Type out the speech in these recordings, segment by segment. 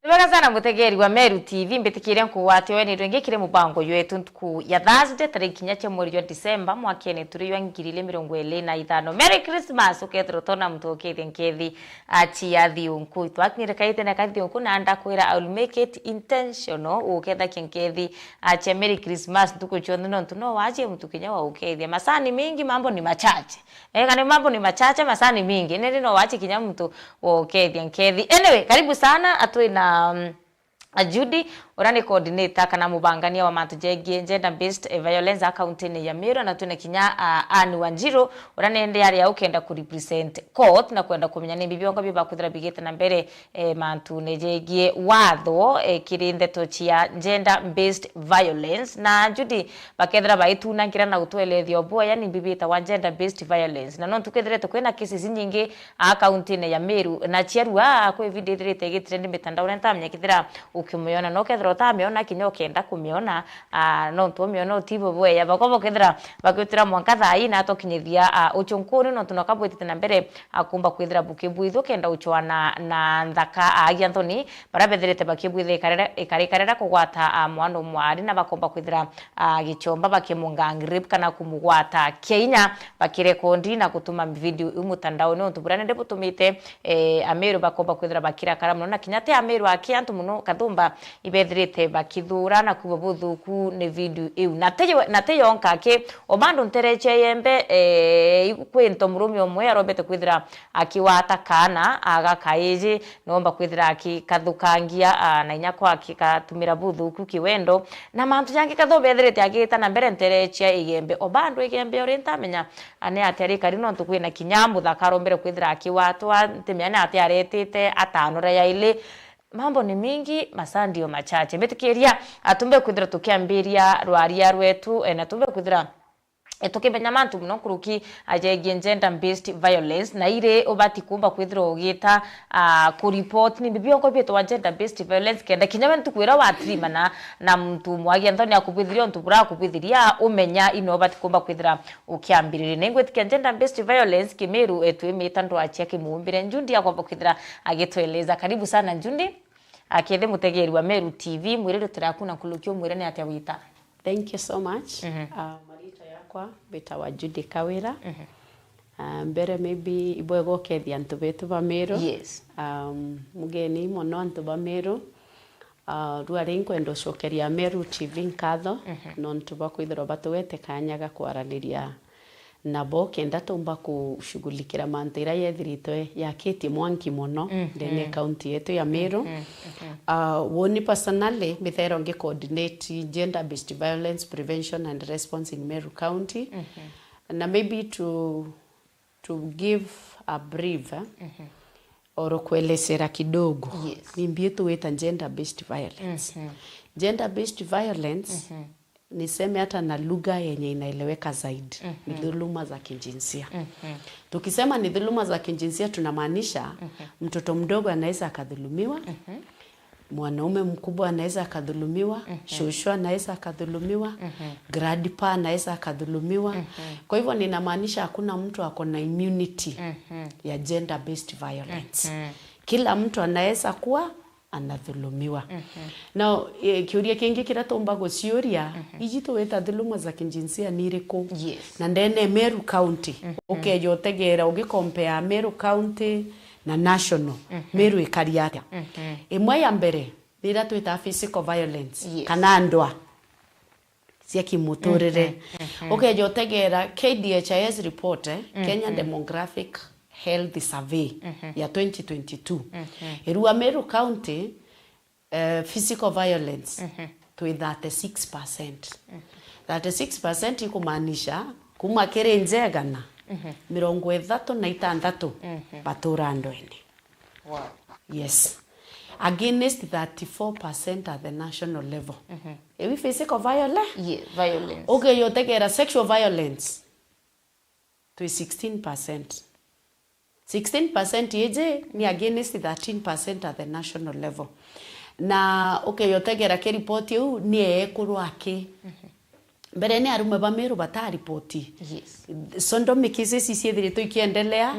Wega sana mutegeri wa Meru TV mbitikire nkuwate we ni rwengekire mubango yetu ntuku ya Thursday tariki nyache mweri wa December mwakene turi wa 2025. Merry Christmas ukethro tona mutokete nkethi achia thiunku twakinire kaite na kathiunku na anda kwira I will make it intentional uketha kinkethi achia Merry Christmas ntuku chonde no ntuno waje mtukinya wa ukethia masani mingi mambo ni machache ni mambo ni machache masani mingi nene no wache kinya mtu wa ukethia nkethi. Anyway, karibu sana atwe na Judy orani coordinator kana mubangania wa mantu gender based violence account ni ya Meru na tuna kinya Anne Wanjiru orani ende yari ya ukenda ku represent court na kwenda kumenya ni bibiongo biba kuthira bigete na mbere mantu nejegie watho kirinde tochia gender based violence na Judy bakethira baituna ngira na utwelethio boya yani bibita wa gender based violence na no tukethire tukwena cases nyingi account ni ya Meru na chiarua kwa video thirite gitrend mitandao na tamnya kithira ukimuyona no kethira utamiona kinyo kenda kumiona no tumiona utibo bweya bakobo kethira bakutira mwanka thai na tokinyithia uchunkuni no tunakabwitite na mbere akumba kwithira bukibwitho kenda uchoana na nthaka agi Anthony barabethirite bakibwithe ikarikarera kugwata mwana mwari na bakomba kwithira gichomba bakimunga grip kana kumugwata Kenya bakirekondi na kutuma video umutandao no tuburane ndebutumite Ameru bakomba kwithira bakira karamuno na kinyate Ameru akiantu muno kathumba ibethirite bakithura na kubabuthuku ne video iu nateyo nkake obandu ntereche yembe kwento murumi omwe arobete kwithira akiwata kana agakaije nomba kwithira akikathukangia na inya kwa akikatumira buthuku kiwendo na mantu yangi kathobethirite agita na mbere ntereche igembe obandu igembe orintamenya ane atari kari no tukwina kinyamu thakaro mbere kwithira akiwatwa ntemyana ati aretite atanura ya ile mambo ni mingi masaa ndio machache mbetikiria atumbe kwithira tukiambiria rwaria rwetu na tumbe kwithira tukimenya mantu muno kuruki ajegie gender based violence na ire obati kumba kwithira ogita ku report ni bibiongo bieto wa gender based violence kenda kinyawe ntukwira wa trimana na mtu mwagi Anthony akubithiria ntubura akubithiria umenya ino obati kumba kwithira ukiambirire nengwetikia gender based violence Kimeru etwimita ndo achia kimumbire Njundi akomba kwithira agitweleza. Karibu sana Njundi akethe mutegeri wa Meru TV mwiriro turakuna kulukio mwirene atia wita. Thank you so much. Marita yakwa beta wa Judy Kawira. Mbere maybe ibwego kethi antu betu ba Meru. Yes. Mugeni mono antu ba Meru. Ruari nkwendo cokeria Meru TV nkatho no ntu bakwithira batuwete kanyaga kwaraniria nabo kenda tumba kushughulikira mantira yethirite yakiti mwanki mono ndene county yetu ya Meru. Woni personally mithero nge coordinate gender based violence prevention and response in Meru County. Na maybe to give a brief or kuelezera kidogo. Yes. Nimbie tuweta gender based violence. Gender based violence niseme hata na lugha yenye inaeleweka zaidi ni dhuluma za kijinsia. Tukisema ni dhuluma za kijinsia tunamaanisha mtoto mdogo anaweza akadhulumiwa, mwanaume mkubwa anaweza akadhulumiwa, shosho anaweza akadhulumiwa, grandpa anaweza akadhulumiwa. Kwa hivyo ninamaanisha hakuna mtu ako na immunity ya gender based violence. Kila mtu anaweza kuwa anadhulumiwa. Now kiuria kingi kiratomba guciuria iji weta dhuluma za kijinsia ni iriku. Yes. Na ndene Meru County ukejotegera ugicompare Meru County na national Meru ikariata imwe ya mbere nira twita physical violence. Yes. Kana ndwa cia kimuturire ukejotegera KDHIS report Kenya Demographic Health Survey ya 2022. Irua Meru County physical violence to 36%. 36% ikumaanisha kuma kere njegana 36 batura ndwene. Wow. Yes. Against 34% at the national level. Ewi physical violence? Yeah, violence. Okay, yotegera sexual violence to 16%. 16% yeje ni against 13% at the national level. Na yotegera ke report yu ni ekurwake. Mbere ni arume ba Meru bataripoti. Yes. Sondo cases isiethire to ikiendelea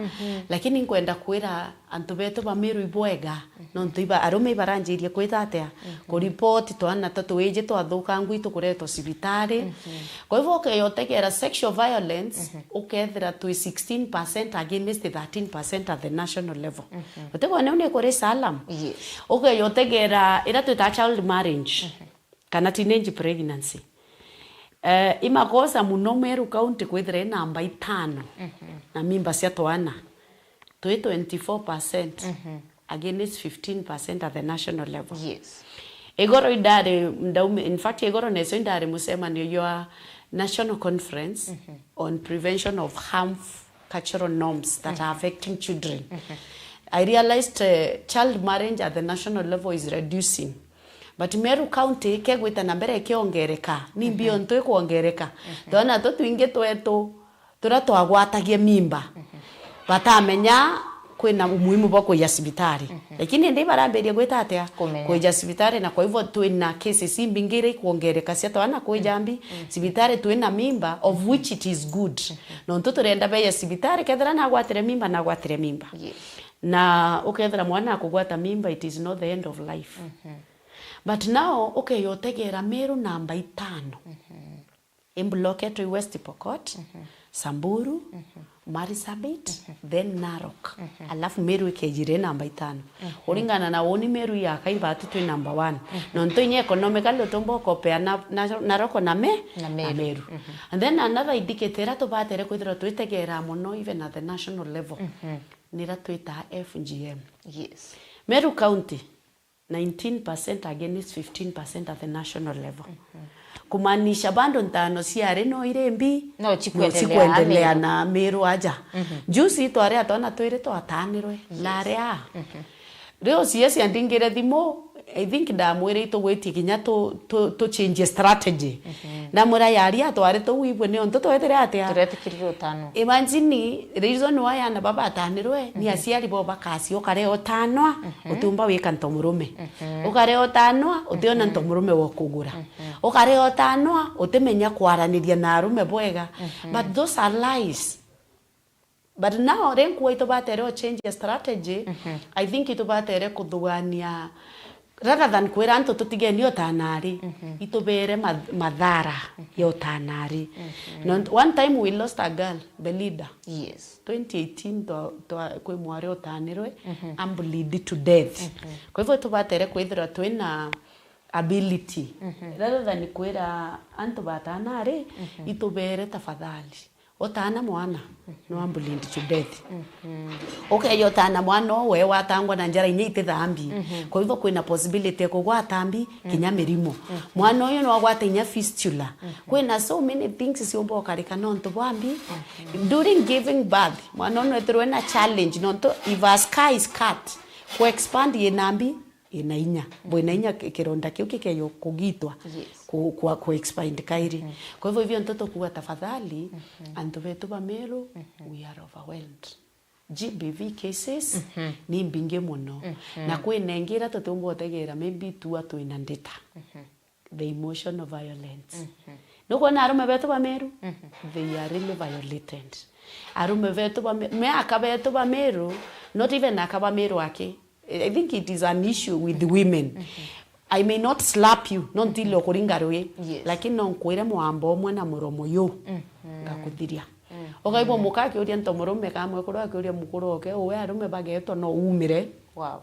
lakini nkwenda kwira antu betu ba Meru ibwega no ntiba arume baranjirie kwita atia ku report twana tatu eje twathuka ngwitu kureto cibitari kwa hivyo ukeyotegera sexual violence ukethira tu 16% against 13% at the national level utegwa ne kore salam ukeyotegera ira twita child marriage kana teenage pregnancy imakosa muno Meru County kwithira namba 5 na mimba cia twana to 24% against 15% at the national level. Yes. Egoro idare in fact egoro neso idare musemano your national conference on prevention of harmful cultural norms that are affecting children. I realized child marriage at the national level is reducing. But Meru County kegwita na mbere kiongereka ni mbio ntwe kuongereka tona to twinge twetu turatwagwatagie mimba batamenya kwina umuhimu bwa kuja cibitari lakini ndi baramberia gwita atia kuja cibitari na kwa hivyo twina cases mbingire kuongereka cia twana kujambi cibitari twina mimba of which it is good no ntuturenda be ya cibitari kethera na gwatire mimba na ukethera mwana akugwata mimba it is not the end of life. But now, okay, yotegera Meru namba 5. Imbloke to West Pokot, Samburu, Marsabit, then Narok. Alafu Meru ikejire namba 5. Uringana na woni Meru ya kaiba tu namba 1. Nonto nye economical otombo kopea na Naroko na Meru. And then another indicator to batere kwithira twitegera muno even at the national level. Nira twita FGM. Yes. Meru County 19% against 15% at the national level. Kumanisha bando ntano siare no irembi no chikuendelea na Meru aja. Juice tware atona twire twatanirwe na rea. Leo siasi andingire thimo I think ndamwire ito gweti kinya to change strategy. Na mura yari atware to wibwe ne onto twetire atia. Turetikiriro tano. Imagine reason why ana baba atanirwe ni asiari bo bakasi okare otanwa utumba wika ntomurume. Okare otanwa utiona ntomurume wokugura. Okare otanwa utemenya kwaraniria na arume bwega. But those are lies. But now renku ito batere change strategy. I think ito batere kudugania rather than kwera nto tutigeni otanari itubere madhara yotanari. One time we lost a girl, the leader. Yes. 2018 to kwe mware otanirwe and bleed to death. Kwa hivyo tubatere kwithira twina ability rather than kwera anto batanari itubere tafadhali otana mwana no ambulindi to death. Okay, yotana mwana we watangwa na njara inyite thambi. Kwa hivyo kuna possibility ko gwatambi kinya mirimo. Mwana uyu no agwata inya fistula. Kuna so many things siombo karika nonto bwambi. During giving birth, mwana no etero na challenge nonto if a sky is cut. Ko expand yenambi inainya boinainya kironda kiu kikeyo kugitwa ku expand kairi. Kwa hivyo mtoto kuwa tafadhali anto vetu ba Meru we are overwhelmed. GBV cases ni mbinge muno na kwenengira tutumbo tegera maybe tu atu ina data the emotional violence. Nuko na arume vetu ba Meru they are really violated. Arume vetu ba me akabetu ba Meru not even akaba Meru ake. I think it is an issue with the women. I may not slap you, not dilo kuringarwe, lakini no nkwire mwambo mwe na muromo yo ngakuthiria. Ogaibo mukake uri ntomurume kamwe kurwa kuri mukuru oke we arume bageto no umire. Wow.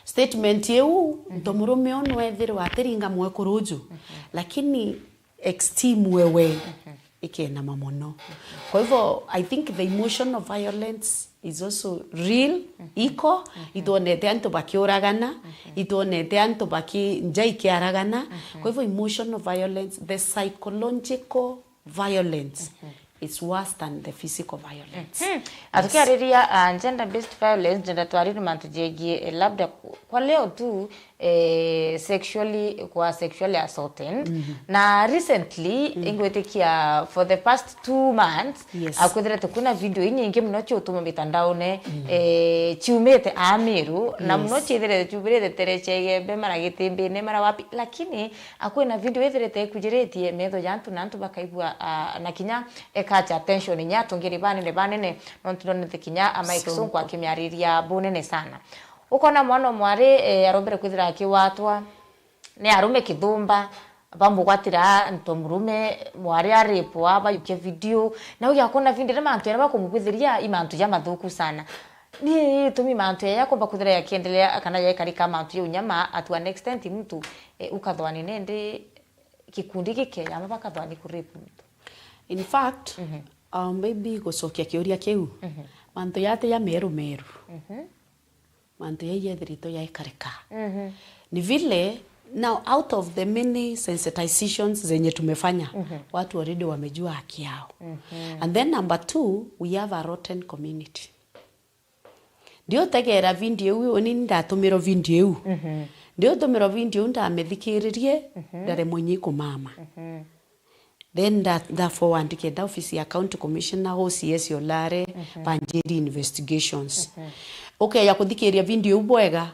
Statement yeu ntomurume ono ethirwa atiringa mwe kuruju. Lakini esteem wewe ikena mamono. Kwa hivyo I think the emotion of violence is also real, iko, itonete anto bakioragana, itonete anto baki njai kiaragana. Kwa hivyo emotional violence, the psychological violence is worse than the physical violence. Atukiariria gender based violence gender twariri mantujegie labda kwa leo tu sexually assaulted na recently ingwetekia for the past 2 months akwethira tukuna video nyingi muno cyotuma mitandaone ciumete Meru na muno cyithire cyubirete terechege be maragitimbi ne mara wapi lakini akwena video ethirete kujiretie metho yantu nantu bakaigwa na kinya catch attention nyato ngiri banene nontu nonete kinya amaikisonko akimiariria bonene sana. ukona mwana mwari arombere kwithira akiwatwa ni arume kithumba bamugwatira ntomurume mwari arepo aba yuke video na uya kona video mantu yana bakumugwithiria imantu ya mathuku sana ni tumi mantu ya komba kuthira yakiendelea kana ya karika mantu yo nyama atwa next extent mtu ukathwani nende kikundi gike ama bakathwani kurepu mtu in fact maybe gucokia kiuria kiu mantu yate ya meru mantu ya yethirito ya ikarika ni vile now out of the many sensitizations zenye tumefanya watu already wamejua haki yao and then number 2 we have a rotten community ndio tegera video uyu ni ndatumiro video uyu ndio tumiro video ndamethikiririe ndare munyi kumama then that forward kenda office ya county commissioner OCS Olare Panjeri investigations okay ya kuthikiria video ubwega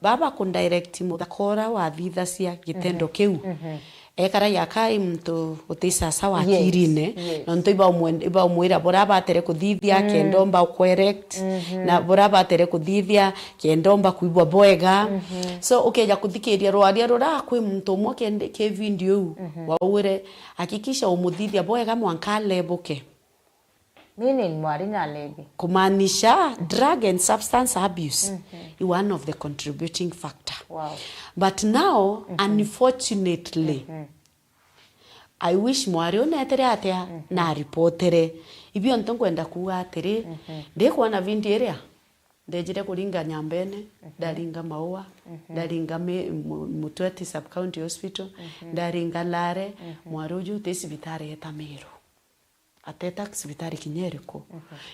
baba ku direct muthakora wa thitha cia gitendo kiu ekara yakai mtu utisa sawa kirine no ntoiba umwira bora batere kuthithia kendomba correct na bora batere kuthithia kendomba kuibwa bwega so okay ya kuthikiria rwaria rora kwi mtu mwe ke video waure hakikisha umuthithia bwega mwanka leboke meaning mwari na lebe kumanisha drug and substance abuse is one of the contributing factor. Wow. But now unfortunately I wish mwari onetere atia na reportere ibyo ntongwenda kuwa atiri ndikuona video iria ndejire kuringa Nyambene ndaringa Maua ndaringa Mutweti sub county hospital ndaringa Lare mwaruju tesibitari etamiro ateta sibitari kinyeriko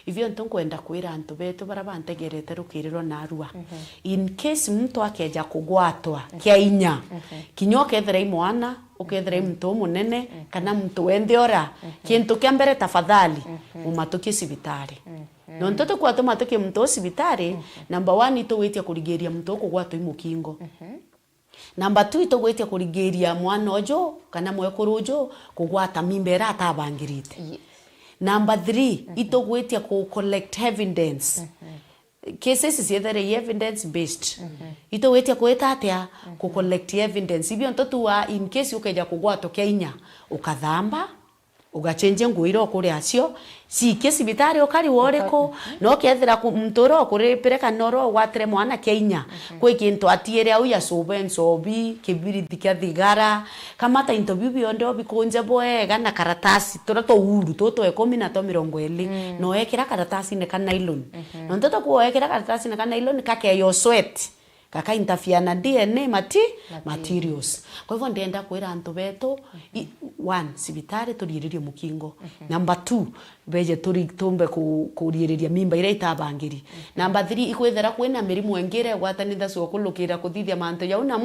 ivyo ntonkwenda kwira antu betu barabantegerete rukiriro narua in case mtu akeja kugwatwa kia inya kinyoke thera imwana ukethera mtu munene kana mtu wendiora kintu kia mbere tafadhali umatoke sibitari no ntoto kwa tomatoke mtu sibitari number 1 ito wetia kurigeria mtu kugwatwa imukingo number 2 ito wetia kurigeria mwana ojo kana mwekurujo kugwata mimbera atabangirite number 3 ito gwetia ku collect evidence cases is either evidence based ito gwetia kueta atia ku collect evidence ibyo ntotu wa in case ukeja kugwato Kenya ukathamba ugachenje nguiro kuri acio si kesi bitari okari woreko no kethira ku mtoro kuri pereka noro watre mwana Kenya kwe kintu atiere au ya sobenso bi kibiri dikadhigara kama ta interview biondo bikonje boega na karatasi to uru toto 10 no ekira karatasi ne kana nylon no toto ku ekira karatasi ne kana nylon kake yo sweat kaka interfere na DNA materials kwa hivyo ndenda kwira antu beto 1 sibitari turiririe mukingo number 2 beje tumbe kuririria mimba ire itabangiri number 3 ikwethera kwina mirimu engire gwatanitha cio kulukira kuthithia mantu ya una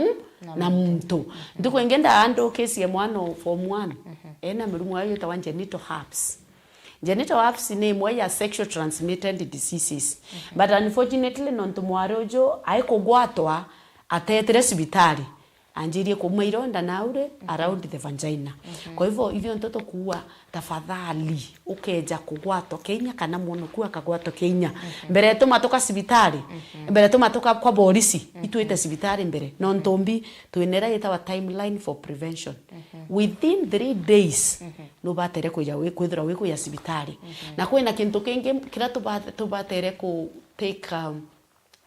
na muntu ndiko ngenda ando kesi ya mwana form 1 ena mirimu ayo ta genital herpes. Genital herpes ni imwe ya sexual transmitted diseases but unfortunately nontu mwarojo aikogwatwa atetere sibitari anjirie kumwa ironda naure around the vagina kwa hivyo ntoto kuwa tafadhali ukeja kugwatwa Kenya kana mwono kuwa kagwatwa Kenya mbere tumatoka sibitari mbere tumatoka kwa polisi ituite sibitari mbere no ntombi tuenera yeta wa timeline for prevention within 3 days no batere kuja kwithira wiko ya sibitari na kwena kintu kingi kira tubatere ku take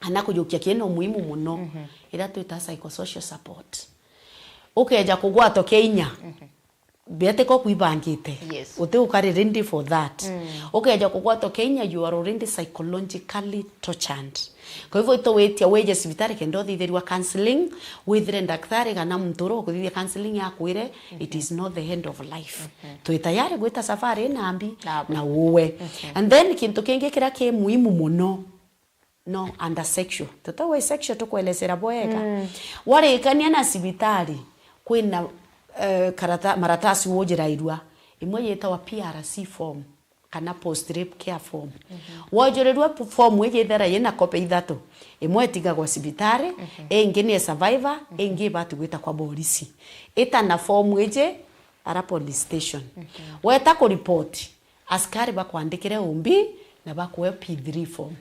anakujukia kieno muhimu muno ila tuita psychosocial support ukeja kugwatwa Kenya bete ko kuibangite uti ukari ready for that ukeja kugwatwa Kenya you are already psychologically tortured kwa hivyo ito wetia weje sibitari kendo thithirwa counseling with daktari kana mtoro kuthithia counseling ya kwire it is not the end of life tuita yare gwita safari nambi na uwe and then kintu kingi kira ke muhimu muno no under sexual tutawe sexual tukuelezera boega wale kania na sibitari kwina maratasi wojera irua imwe yeta wa PRC form kana post rape care form wojererwa form weje thera yena kope ithatu imwe tiga kwa sibitari engi ni survivor engi batu gwita kwa polisi eta na form weje ara police station weta ku report askari bakwandikire umbi na bakwe P3 form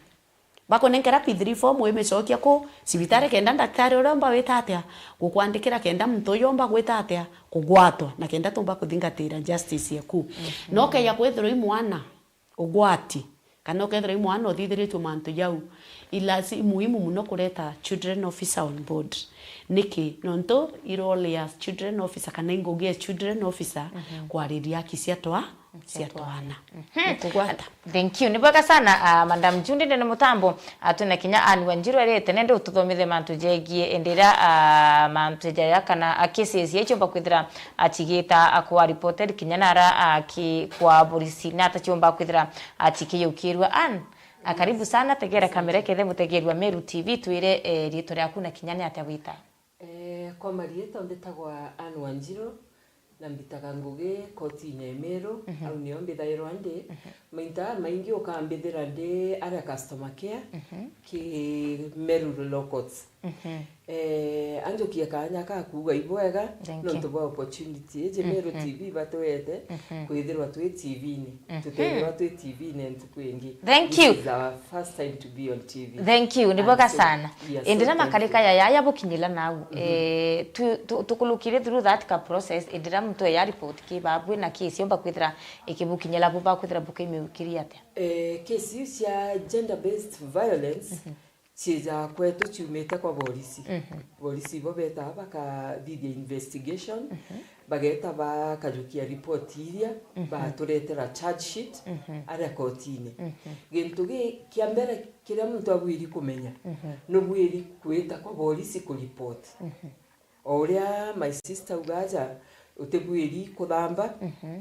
bako nenkera P3 form wemecokia ko cibitare kenda daktari uromba witatia gukwandikira kenda muntu yomba gwitatia kugwatwa na kenda tumba kuthingatira justice yaku no ke ya kwethiro imwana ugwati kana kwethiro imwana uthithiritwe mantu jau ila si muhimu muno kureta children officer on board niki nonto irole ya children officer kana ingoge children officer kwariria kisiatwa siatwana kugwata. Thank you. Niboga sana Madam Jundi ndene mutambo atuna kinya Anne Wanjiru arete nende ututhomithie mantu jegie endera mantu jaya kana cases yecho bakwithira achigita akwa reported kinya nara kwa polisi na atachomba kwithira achikiyukirwa Anne karibu sana tegera kamera kethe mutegerwa Meru TV twire rito ryaku na kinya ni atawita kwa marieta ndetagwa Anne Wanjiru na mbitaga nguge koti Meru au niyo mbithairwo ndi mainta maingi ukambithira ndi ara customer care ki Meru Locals anjokia kanya ka kuga ibwega no tuba opportunity je Meru TV batwete kwithirwa twi TV ni tutethirwa twi TV ni ntukwengi. Thank you. This is our first time to be on TV. Thank you. Niboga sana. Endera makarika ya bukinyila nau tukulukire through that process endera mtu ya report ki babwe na case yomba kwithira ikibukinyila buba kwithira bukimiukiria atia case ya gender based violence chiza kwetu chumeta kwa polisi polisi bo beta baka did investigation bageta bakajukia report iria baturetera charge sheet ara kotine gintu kiambere kira muntu agwiri kumenya no gwiri kweta kwa polisi ku report oria my sister ugaja utebwiri kuthamba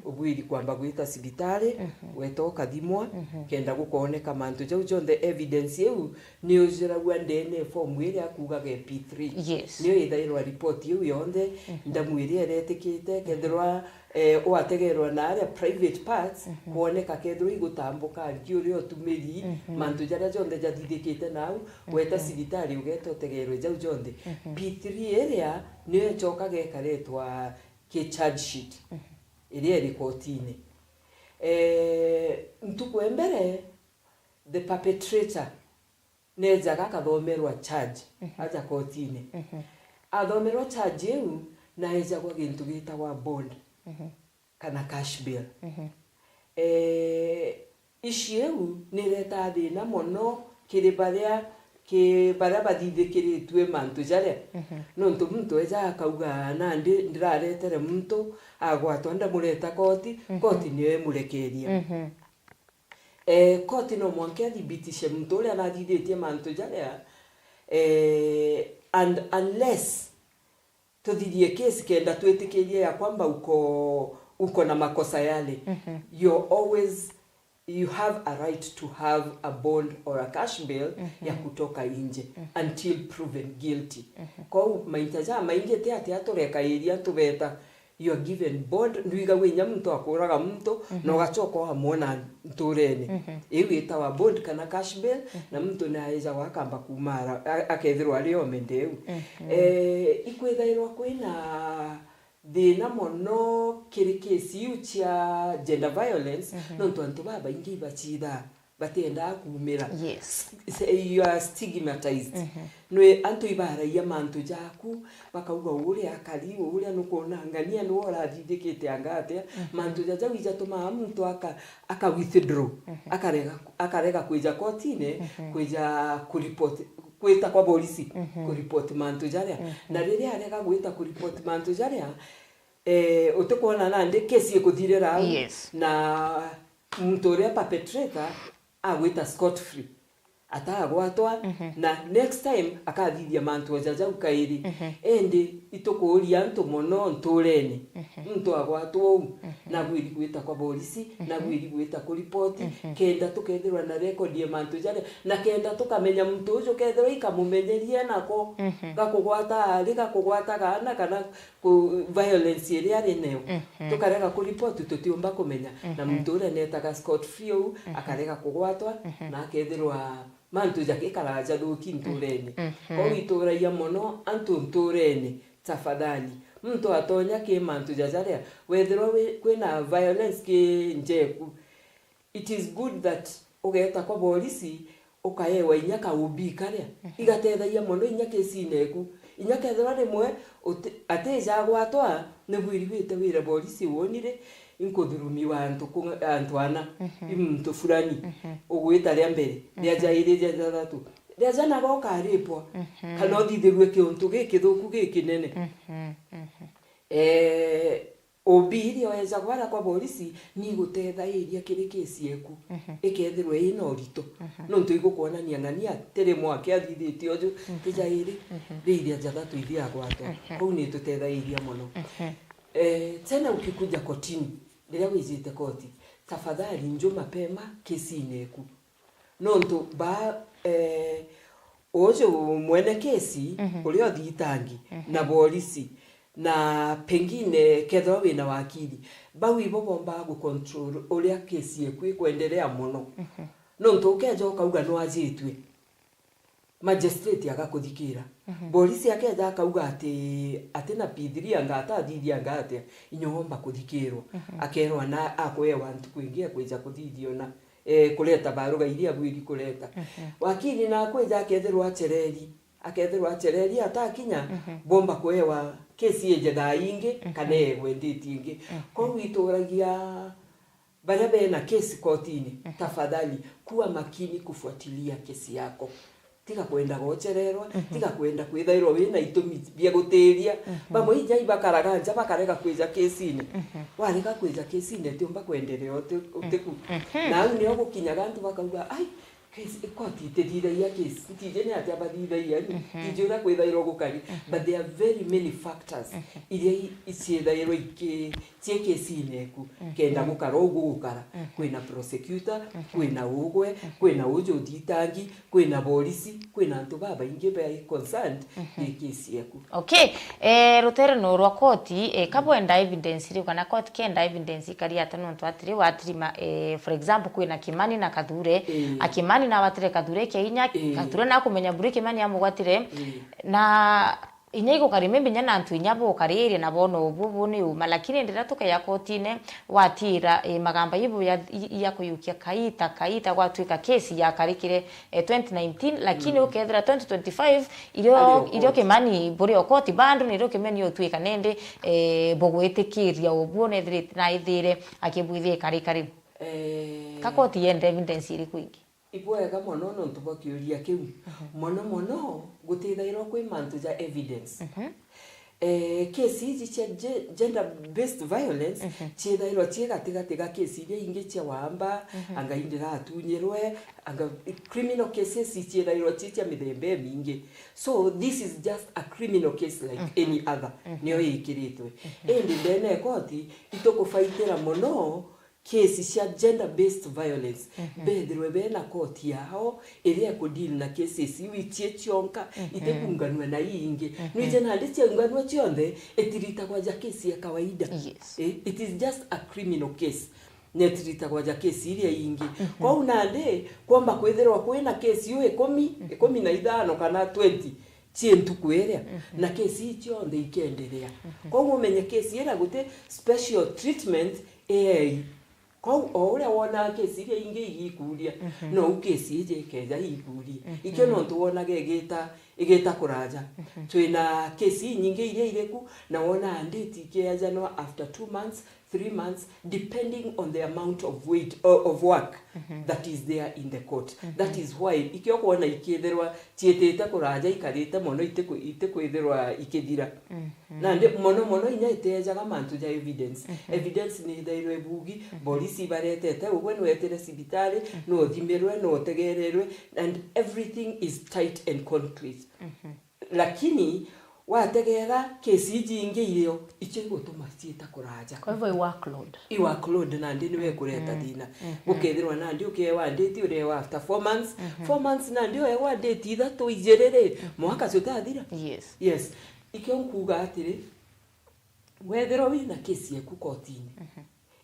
ubwiri kwamba gwita cibitari wetoka thimwa kenda gukoneka mantu jau jonde evidence eu ni ujiragwa ndene form iri akugaga P3 niyo ithairwa report eu yonde ndamwiri eretikite kendrwa oategerwa na area private parts kuoneka kendrwa igutambuka ngiuri otumiri mantu jaria jonde jathithikite nau weta cibitari ugeto tegerwe jau jonde P3 area niyo chokaga ekaretwa ke charge sheet iri kotini ntuko embere the perpetrator neza kakathomerwa charge aja kotini athomerwa charge eu na eja kwa gintu gitagwa bond kana cash bill ici eu ni reta thina mono kiri baria ke bara bathithikiritwe mantu jaria no muntu eja akauga na ndiraretere muntu agwatwa ndamureta koti niyo emurekeria koti no mwanke athibitishe muntu uria nathithitie mantu jaria and unless tuthirie case kenda twetikirie ya kwamba uko na makosa yale you have a right to have a bond or a cash bill ya kutoka inje until proven guilty kwa maitaja maingi te atoreka iria tubeta you are given bond ndwiga winya muntu akuraga muntu no gachoka hamona nturene iwita wa bond kana cash bill na muntu naeja wakamba kumara akethirwa ario mendeu ikwethairwa kwina thina mono kiri case yu chia gender violence no ntu baba ingi bachida batenda kumira you are stigmatized no antu ibara ya mantu jaku bakauga uri akali uri anukona ngania no orathithikite angate mantu jaja wija tuma muntu aka withdraw akarega kuja kotine kuja kureport kwita kwa polisi ku report mantu jaria na riria arega gwita ku report mantu jaria utukona na ndi kesi ikuthirira na muntu uria perpetrator agwita scot free atagwatwa na next time akathithia mantu jaja ukairi endi itukuria ntu mono nturene muntu agwatwa na gwiri gwita kwa polisi na gwiri gwita ku report kenda tukethirwa na record ya mantu jale na kenda tukamenya muntu ucio kethirwa ikamumenyeria nako gakugwata kana kana ku violence iri ari nayo tukarega ku report tutiumba kumenya na muntu ule netaga scot free akarega kugwatwa na akethirwa mantu jake karaja duki nturene kwa ituraia mono antu nturene tafadhali muntu atonya ke mantu jajaria wethero kwina violence ke njeku it is good that ugeta kwa polisi ukaewa inyaka ubi karia igatethagia muno inya kesi neku inya kethera rimwe ateja gwatwa ne bwirigwite wira polisi wonire inkuthurumi wa antu ana mtu fulani ugwita ria mbere ria jairi ria jathatu ria jana goka ripwa kana othithirwe kiuntu gikithuku gikinene obiri oeza gwara kwa polisi ni gutetha iria kiri kesi eku ikethirwe ina orito no ntu igukuonania ngania tere mwake athithitio ju tijairi iria jathatu ithia gwatwa kau ni tutetha iria muno tena ukikuja kotini ndiria wijite koti tafadhali njo mapema kesi neku no ntu ba ojo mwene kesi ulio thitangi na polisi na pengine ketho wina wakili bawi bomba go control uria kesi eku ikwendelea muno no ntu ukeja ukauga no ajitwe magistrate agakuthikira polisi akeja akauga ati na P3 anga atathithia anga atia inyomba kuthikirwa akerwa na akwe wantu kwingia kweja kuthithiona kuleta baruga iria bwiri kuleta wakili na kweja akethirwa achereri atakinya bomba kwewa kesi ejeda inge kane gwenditi inge ko wituragia baria bena kesi kotini tafadhali kuwa makini kufuatilia kesi yako tiga kwenda gochererwa tiga kwenda kwithairwo wina itumi bia guteria bamwe ijai bakaraganja bakarega kweja kesi ni warega kweja kesi ni tiomba kwendelea uteku na ni ogukinya gantu bakauga ai kesi koti tethira kesi tijene ati abathitha yani tijura kwithairwo gukari but there are very many factors iria iciethairwo kesi neku kenda gukara gukara kwina prosecutor kwina ugwe kwina ujo thitangi kwina polisi kwina antu baba inge be concerned ni kesi yaku okay rutere no rwa koti kabwenda evidence ri kana koti kenda evidence kari atano ntu atiri watirima for example kwina Kimani na Kathure akimani na watire Kathure ke inya Kathure na kumenya buri Kimani amugwatire na inya iko kari membinya na antu inya bo kariri na bono obu ni uma lakini ndira tuka ya kotine watira magamba yibu ya kuyukia kaita gwatwika kesi ya karikire 2019 lakini ukethira 2025 irio Kimani buri okoti bandu ni Kimani otwika nende bogwetikiria obu ne thirite na ithire akibwithie karikari kakoti yende evidence iri kwingi ibwega mono no ntubakiuria kiu mono gutithairwo kwi mantu ja evidence kesi hizi cia gender based violence chithairwo chiegatiga kesi iria ingi cia wamba anga indira atunyirwe anga criminal cases chithairwo cia mithembe mingi so this is just a criminal case like any other niyo ikiritwe indi ndene koti itukufaitira mono kesi cia gender based violence bethirwe bena koti yao iria kudeal na cases iwichie chionka itekunganwe na ingi nije na ndiche nganwe chionde etirita kwa kesi ya kawaida it is just a criminal case netirita kwa kesi iria ingi kwa unande kwamba kwethirwa kwina kesi yo 15 kana 20 chientu kweria na kesi icho nde ikendelea kwa umenye kesi ira gute special treatment kwa ore wona kesi iria ingi igikuria no kesi ije keja igikuria ikyo no tuwona igeta kuraja twina kesi nyingi iria ireku na wona anditi keja no after 2 months 3 months depending on the amount of weight of work that is there in the court that is why ikyo kuona iketherwa chietete kuraja ikarite mono itekwetherwa ikethira na ndi mono inya itejaga mantu ja evidence ni thairwe bugi polisi baretete ugwe no etere sibitari no thimerwe no tegererwe and everything is tight and concrete lakini wategera kesi jingi irio icho gutuma ciita kuraja kwa hivyo workload na ndi niwe kureta thina ukethirwa na ndi ukewa date ure wa after 4 months na ndi wa date ithatu ijerere mwaka cutathira yes ikyo nkuga atiri wethero wina kesi yaku kotini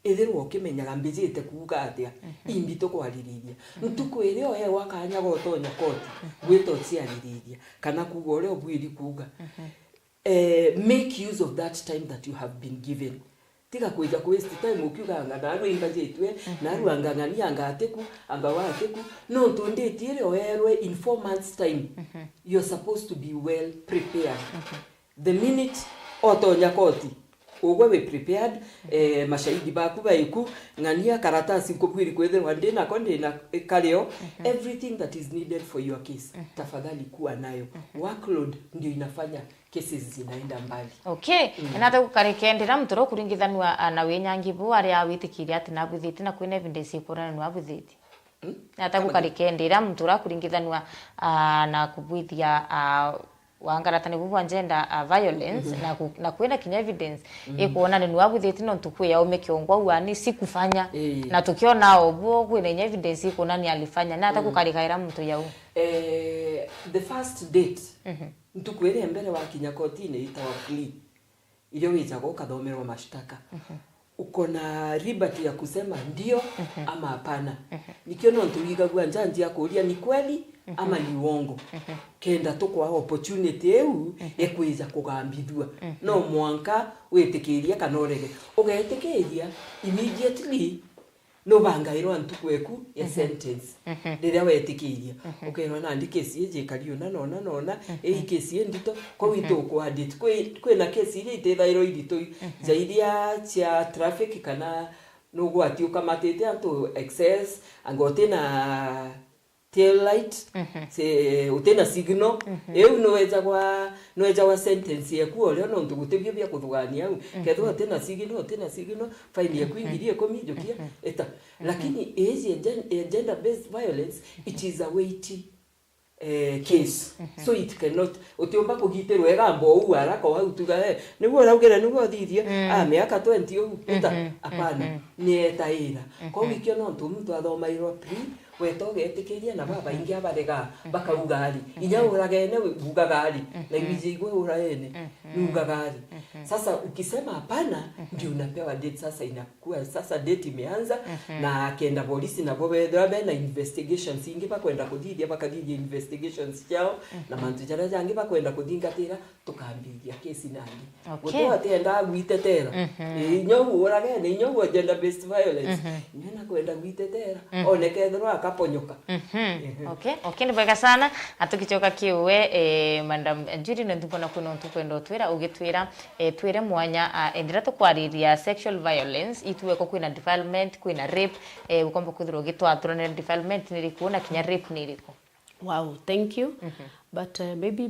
ethirwo kimenyaga mbijite kuga atia imbito kwaririria ntuko irio wakanya gotonya koti gwito ciaririria kana kuga ore obwiri kuga make use of that time that you have been given tiga kuja ku waste time ukiuga anga naru ingajetwe naru anga ngani anga ateku anga wa ateku no to ndetire oerwe in 4 months time you're supposed to be well prepared the minute otonya koti ugwe we prepared mashahidi baku baiku ngania karatasi nkobwiri kwethe wande na konde na kaleo everything that is needed for your case tafadhali kuwa nayo workload ndio inafanya cases zinaenda mbali. Okay, enate gukarikendera mutoro kuringithanwa na wenyangibu aria witikiria ati na buthiti na kwina evidence ikurana na buthiti. Enate gukarikendera mutoro kuringithanwa na kubwithia wangaratani bubu gender violence na kwina kinya evidence ikuona ni wabuthiti no tukuya umekiongwa wani sikufanya na tukiona obuo kwina evidence ikuona ni alifanya na hata kukarikaira mtu yau. The first date ntukwere mbere wa kinya kotini itawa plea ile wizago kadhomerwa mashtaka uko na liberty ya kusema ndio ama hapana nikiona ntuiga gwa njanji ya kuria ni kweli ama ni uongo kenda tukwa opportunity eu ekwiza kugambithua no mwanka wetikiria kanorege ugeetikiria immediately no bangairwa ntukweku ya sentence rĩrĩa wetikiria ukerwa na ndikesi je kariyo na nona kesi ndito kwa wito kwa date kwena kesi ile itethairo idito zaidia cia traffic kana no gwati ukamatete anto excess angote na tail light se utena signal eu noeza wa sentence yaku ole no ntugutebia bya kuthugania au ketho tena signal fine yaku ingirie komijokia eta lakini gender based violence it is a weighty case so it cannot utiomba kugitirwe gambo u arako wa utuga niguo raugera niguo thithia miaka 20 u eta apana ni eta ira ko wikio no mtu athomairwo pre wetoge etikiria na baba ingi abarega bakaugali inya uragene bugagali na ngije igwe uraene bugagali sasa ukisema hapana ndio unapewa date sasa inakuwa sasa date imeanza na kenda polisi na bobe drabe na investigations ingi bakwenda kudithia bakadithia investigations yao na mantu jara jangi bakwenda kudingatira tukambiria kesi nani wote atenda gwitetera inyo uragene inyo gender based violence nyona kwenda gwitetera onekethwa kaponyoka. Okay, ni bwega sana atukichoka kiwe Madam Judy ntupona kuno ntupendo twira ugitwira twire mwanya endira tukwariria sexual violence ituwe ko kwina defilement kwina rape ukomba kuthiro gitwatura na defilement nilikuona kinya rape niliko. Wow, thank you. But maybe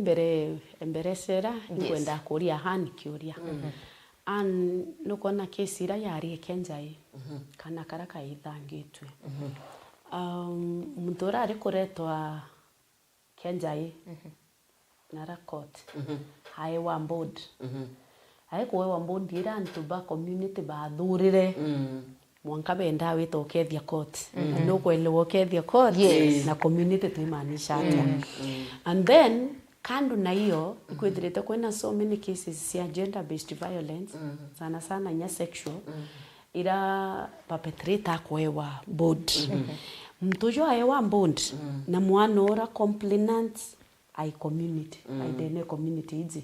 mbere sera ngwenda kuria hani kiuria. An nukona kesi ira yari kenjai kana karaka ithangitwe. Mudora ari kuretwa kenjai nara court hai wa board hai kuwa board ira ntuba community bathurire mwanka benda wito kethia court no kwelewo kethia court na community tuimanisha atia and then kando na hiyo kwithirite kwena so many cases cia gender based violence sana nya sexual ira perpetrator kwewa board mtojo ayewa board na mwana ora complainants ai community ai dene community izi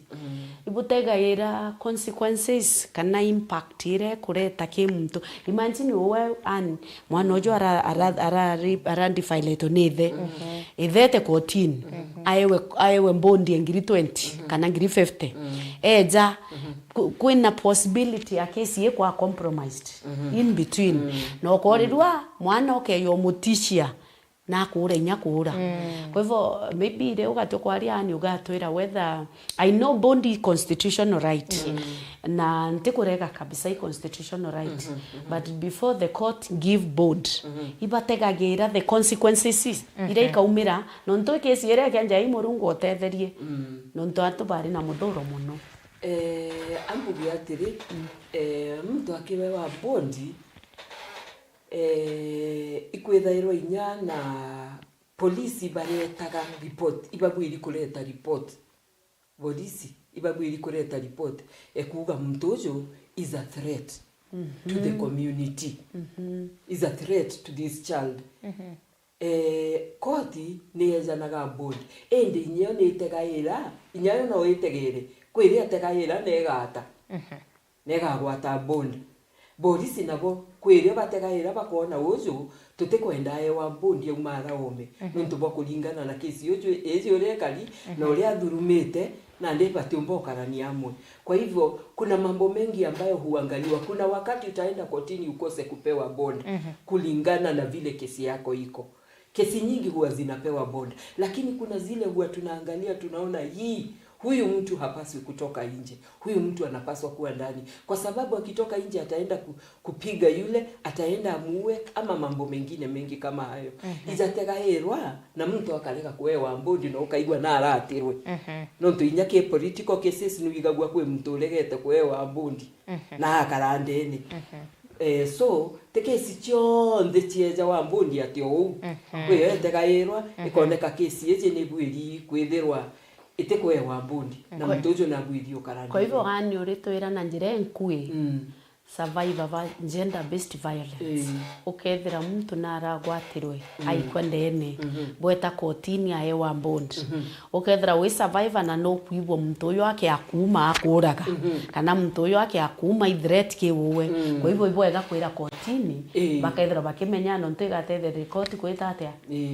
ibutega ira consequences kana impact ire kureta kimtu imagine wewe an mwana ojo ara defile nethe ithete 14 ayewe bondi ngiri 20 kana ngiri 50 eja kwina possibility ya kesi yekwa compromised in between no korirwa mwana okeyo mutishia na kure nya kura kwa hivyo maybe ile ugatokwaria ani ugatwira whether I know bondi constitutional right na ntikurega kabisa I constitutional right but before the court give board ibategagira the consequences ile ikaumira no nto kesi ere kanja imurungu otetherie no nto atubari na muthuro muno ambugi atiri mtu akiwe wa bondi ikwethairwo inya na polisi baretaga report ibagwiri kureta report polisi ibagwiri kureta report ekuga mtu ujo is a threat to the community is a threat to this child koti niyezanaga board ende inyo nitegaira inyo no itegere kwiri ategaira negata negagwata board borisi nabo kwire bategaira bakona uju tutikwenda ewa mbundi umara ome nuntu bakulingana na kesi ejo rekali na ule adhurumete na ndiye batumbokarani amwe. Kwa hivyo kuna mambo mengi ambayo huangaliwa. Kuna wakati utaenda kotini ukose kupewa bond kulingana na vile kesi yako iko. Kesi nyingi huwa zinapewa bond, lakini kuna zile huwa tunaangalia tunaona huyu mtu hapaswi kutoka nje. Huyu mtu anapaswa kuwa ndani. Kwa sababu akitoka nje ataenda kupiga yule, ataenda amuue ama mambo mengine mengi kama hayo. Ijategaherwa na mtu akaleka kuewa mbondi na ukaigwa na aratirwe. Nonto inyake political cases nuigagwa kwe mtu ulegete kuewa mbondi na akarandeni. So tekesi chonde chieja wa mbundi atio u kwe tegairwa ikoneka kesi eje ni bwiri kwitherwa itekwe wa mbundi na mtojo na bwiri ukarani. Kwa hivyo hani uritoira na njira enkui survivor va gender based violence ukethira mtu naragwatirwe aikwendene bweta kotini aye wa mbundi ukethira we survivor na no kuibwo mtu uyo ake akuma akuraga kana mtu uyo ake akuma threat kiwe kwa hivyo ibwega kwira kotini bakethira bakimenya no ntigathethe record kwita atia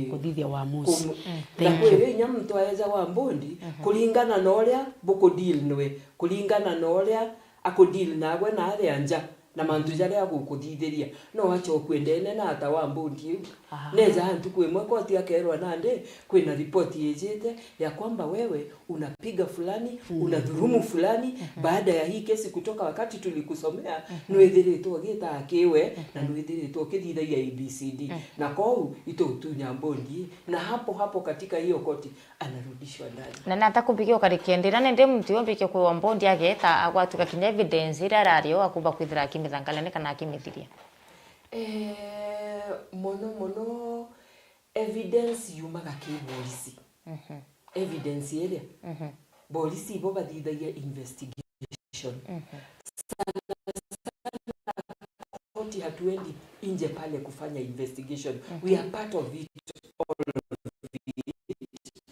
kuthithia uamuzi na kwire nya mtu ayeja wa mbundi kulingana na uria buko deal nwe kulingana na uria akodil nagwe na ari anja na mantu jale agukuthithiria no wacho kwendene na ata wa mbundi neza hantu kwemwe koti akerwa nande kwina report yejete ya kwamba wewe unapiga fulani unadhurumu fulani baada ya hii kesi kutoka wakati tulikusomea nwethiritwo gita akiwe na nwethiritwo kithitha ya ABCD na kwao itotunya mbundi na hapo katika hiyo koti anarudishwa ndani na natakumbikio karikiendera nende mtu yombike kwa mbundi ageta agwatuka kinya evidence ira rario akuba kwithira kimithangala kana kimithiria mono evidence yumaga ki polisi evidence ile polisi ibo bathithagia investigation koti hatuendi nje pale kufanya investigation we are part of it all of it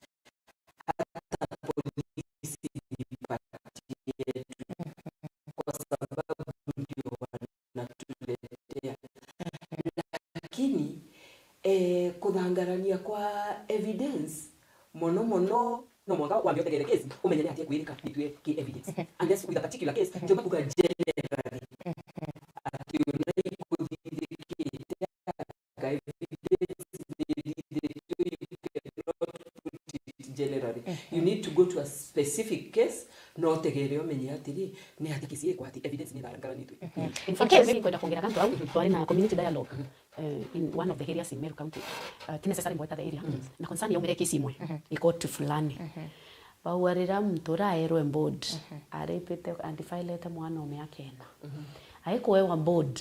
hata polisi kwa sababu ndio wanatuletea lakini kuthangarania kwa evidence mono no mwanga wambio tegere case umenyene atie kwirika nitwe ki evidence and this with a particular case ndio kuga generally ati unai kudhibiti ka evidence generally you need to go to a specific case no tegere umenye atiri ni hatikisie kwa ati evidence ni darangala nitwe in fact mimi kwenda kuongea kanto au twali na community dialogue in one of the areas in Meru County necessary mweta the area na concern ya kesi imwe ikoti fulani bawarira mtura aerwe board arepete antifilete mwana ome akena aikoewa board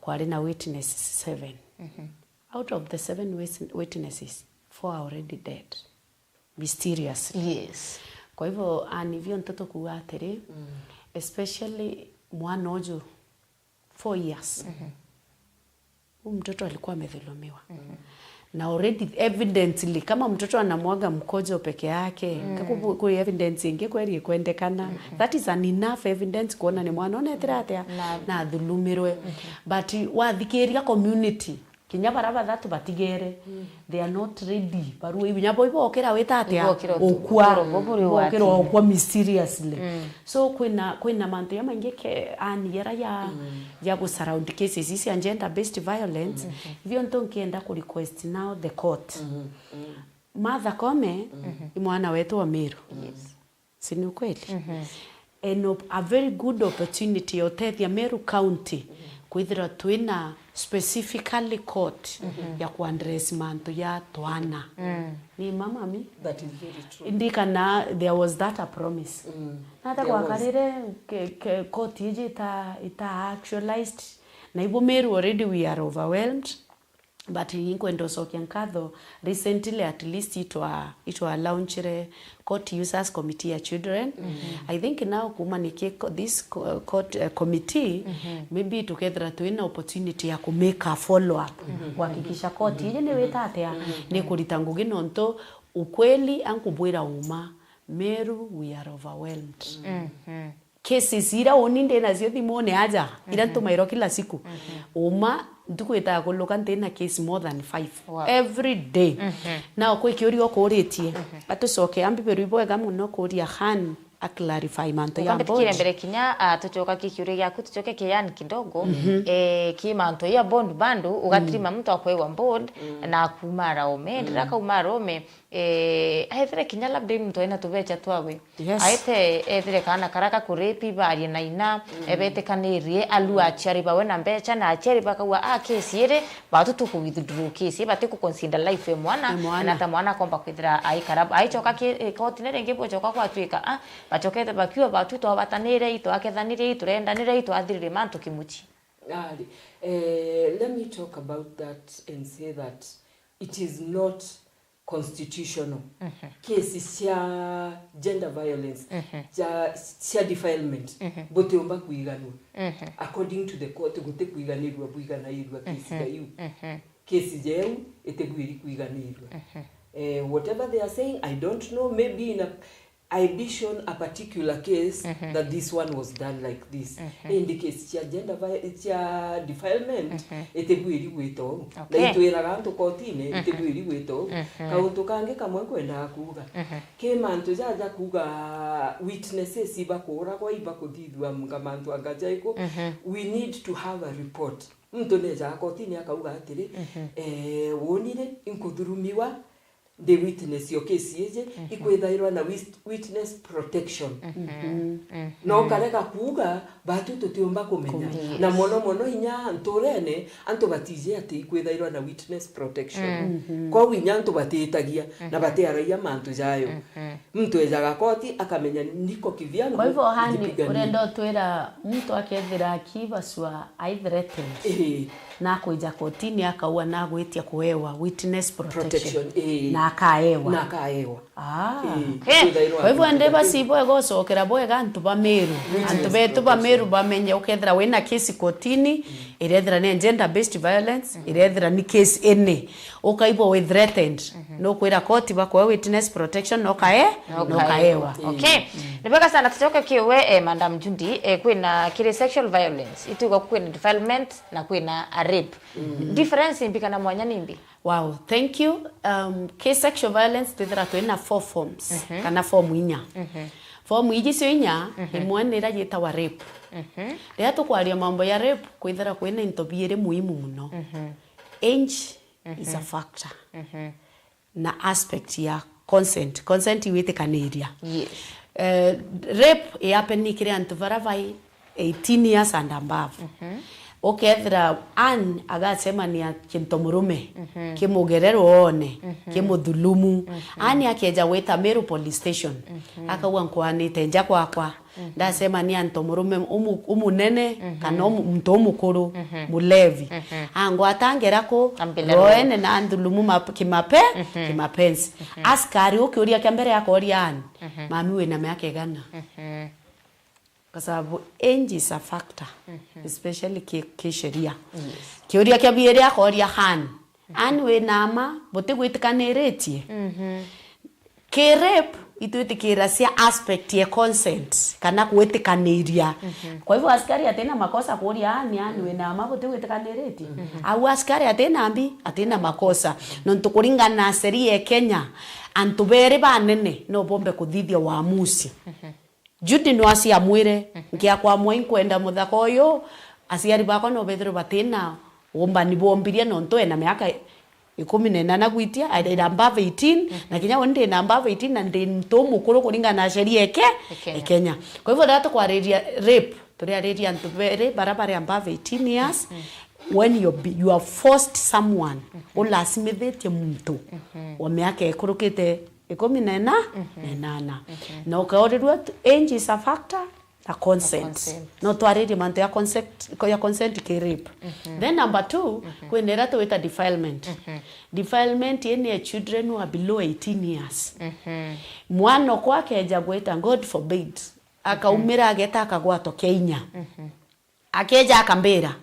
kwari na witness 7 out of the 7 witnesses 4 are already dead mysteriously. Yes. Kwa hivyo anivyo mtoto kuwa atiri especially mwana ojo 4 years mtoto alikuwa amedhulumiwa na already evidently kama mtoto anamwaga mkojo peke yake kwa evidence ingi kweli kwendekana that is an enough evidence kuona ni mwana onetira atia na dhulumirwe but wathikiria community kinya baraba thatu batigere they are not ready baru ibinyabo ibokera weta atia okwa mysteriously so kwina mantu yamange ke aniera ya go surround cases isi and gender based violence hivyo ntonkienda ku request now the court Martha Koome mwana wetu wa Meru si ni kweli and a very good opportunity otethia Meru County kwithira twina specifically court ya kuaddress mantu ya twana ni mama mi that is very true indikana there was that a promise nata kwa karire court ije ita actualized na ibo Meru already we are overwhelmed but inkwendo sokiankatho recently at least it was launched court users committee ya children I think now kumanike this court committee maybe together to an opportunity ya kumake a follow up kuhakikisha court ile ni wetate ni kuritangugi nonto ukweli ankubwira uma Meru we are overwhelmed cases ira oninde na cio thimone aja ira tumairo kila siku uma ndukwita kuluka ndina case more than 5 Wow. every day na kwa kiurio kuritie atucoke ambi beru ega muno kuria han a clarify manto ya Kwambe board tikire mbere kinya tuchoka kikiure gyaku tuchoke kiyani kidogo ki manto ya bond bandu ugatrima mtu akwewa board na kumara ome ndira kaumara ome aethire kinya labda mtu aina tuvecha twawe Yes. aete ethire kana karaka kurepi bari na ina ebete kanirie alu achari bawe na mbecha na achari bakawa kesi ere batu tuku withdraw kesi batu ku consider life ya mwana na ta mwana komba kwithira aikaraba aichoka koti nere ngipo choka kwa twika bachokete bakiwa batu to batanire ito akethanire ito rendanire ito athirire mantu kimuchi. Let me talk about that and say that it is not constitutional. Cases cia gender violence, cia defilement, bote omba kuiganwa. According to the court, gote kuiganirwa buiganairwa kesi ya yu. Kesi jeu eteguiri kuiganirwa. Whatever they are saying, I don't know, maybe in a addition a particular case that this one was done like this. In the case cia gender cia defilement eteguiri gwito na itwira gantu kotine eteguiri gwito kauntu kange kamwe kwenda kuga ke mantu jaja kuga witnesses iba kura kwa iba kuthithwa ngamantu angajaiko we need to have a report mtu neja kotine akauga atiri wonire inkuthurumiwa the witness your case yeje ikwethairwa na witness protection no kareka kuga batu tutiomba kumenya na mono inya ntorene antu batije ati ikwethairwa na witness protection kwa winya antu batitagia na batiaraia mantu jayo mtu ejaga koti akamenya niko kivyano kwa hivyo hani urendo twira mtu akethira akibaswa I threatened na kuja kotini akaua na gwitia kuewa witness protection na akaewa kwa hivyo ende basi boe gocokera boe gantu bameru antu betu bameru bamenye ukethira wina kesi kotini irethira ni gender based violence irethira ni case ene ukaibo we threatened no kwira koti bakwa witness protection no kaewa Okay. Nibeka sana tutoke kiwe Madam Judy kwina kile sexual violence itugo kwina defilement na kwina rape. Difference imbika na mwanya nimbi. Wow, thank you. Case sexual violence twithira twina 4 forms kana form inya. Form iji cio inya imwe ni ira wa rape. Ria tukwaria mambo ya rape kwithira kwina intobiere muhimu muno. Age is a factor. Na aspect ya consent iwitikaniria. Yes. Rape happen kire antu varavai 18 years and above. Ukethira an agasema ni kintomurume kimugerero one kimudhulumu ani akeja weta Meru police station akawa nkwani tenja kwakwa ndasema ni antomurume umunene kana mtu mukuru mulevi ango atangerako roene na andhulumu kimapenzi askari ukiuria kiambere yako riani mami we na miaka gana kwa sababu age is a factor especially kisheria kiuria kia biere yako ria han anwe nama bote gwitikaniritie ke rape ituitikira cia aspect ya consent kana gwitikaniria kwa hivyo askari atena makosa kuria anwe nama bote gwitikaniritie au askari atena makosa no tukuringana sheria ya Kenya antubere banene no bombe kuthithia waamuzi Judy no aciamwire ngia kwa mwai kwenda muthako uyu aciari bako no bethiro batina womba ni bombirie no nto ena miaka 18 na gwitia aida above 18 na kinya wonde na above 18 na ndi nto mukuru kuringana na sheria eke Kenya kwa hivyo dato kwa rape turia redia ntubere barabara above 18 years when you are forced someone ulasimithete mtu wa miaka ikurukite 18 na ukaorirwa age is a factor a consent no twariri manto ya consent ke rape then number 2 kwenera to with defilement defilement any children who are below 18 years mwana kwake eja gweta God forbid akaumira ageta akagwato Kenya akeja akambera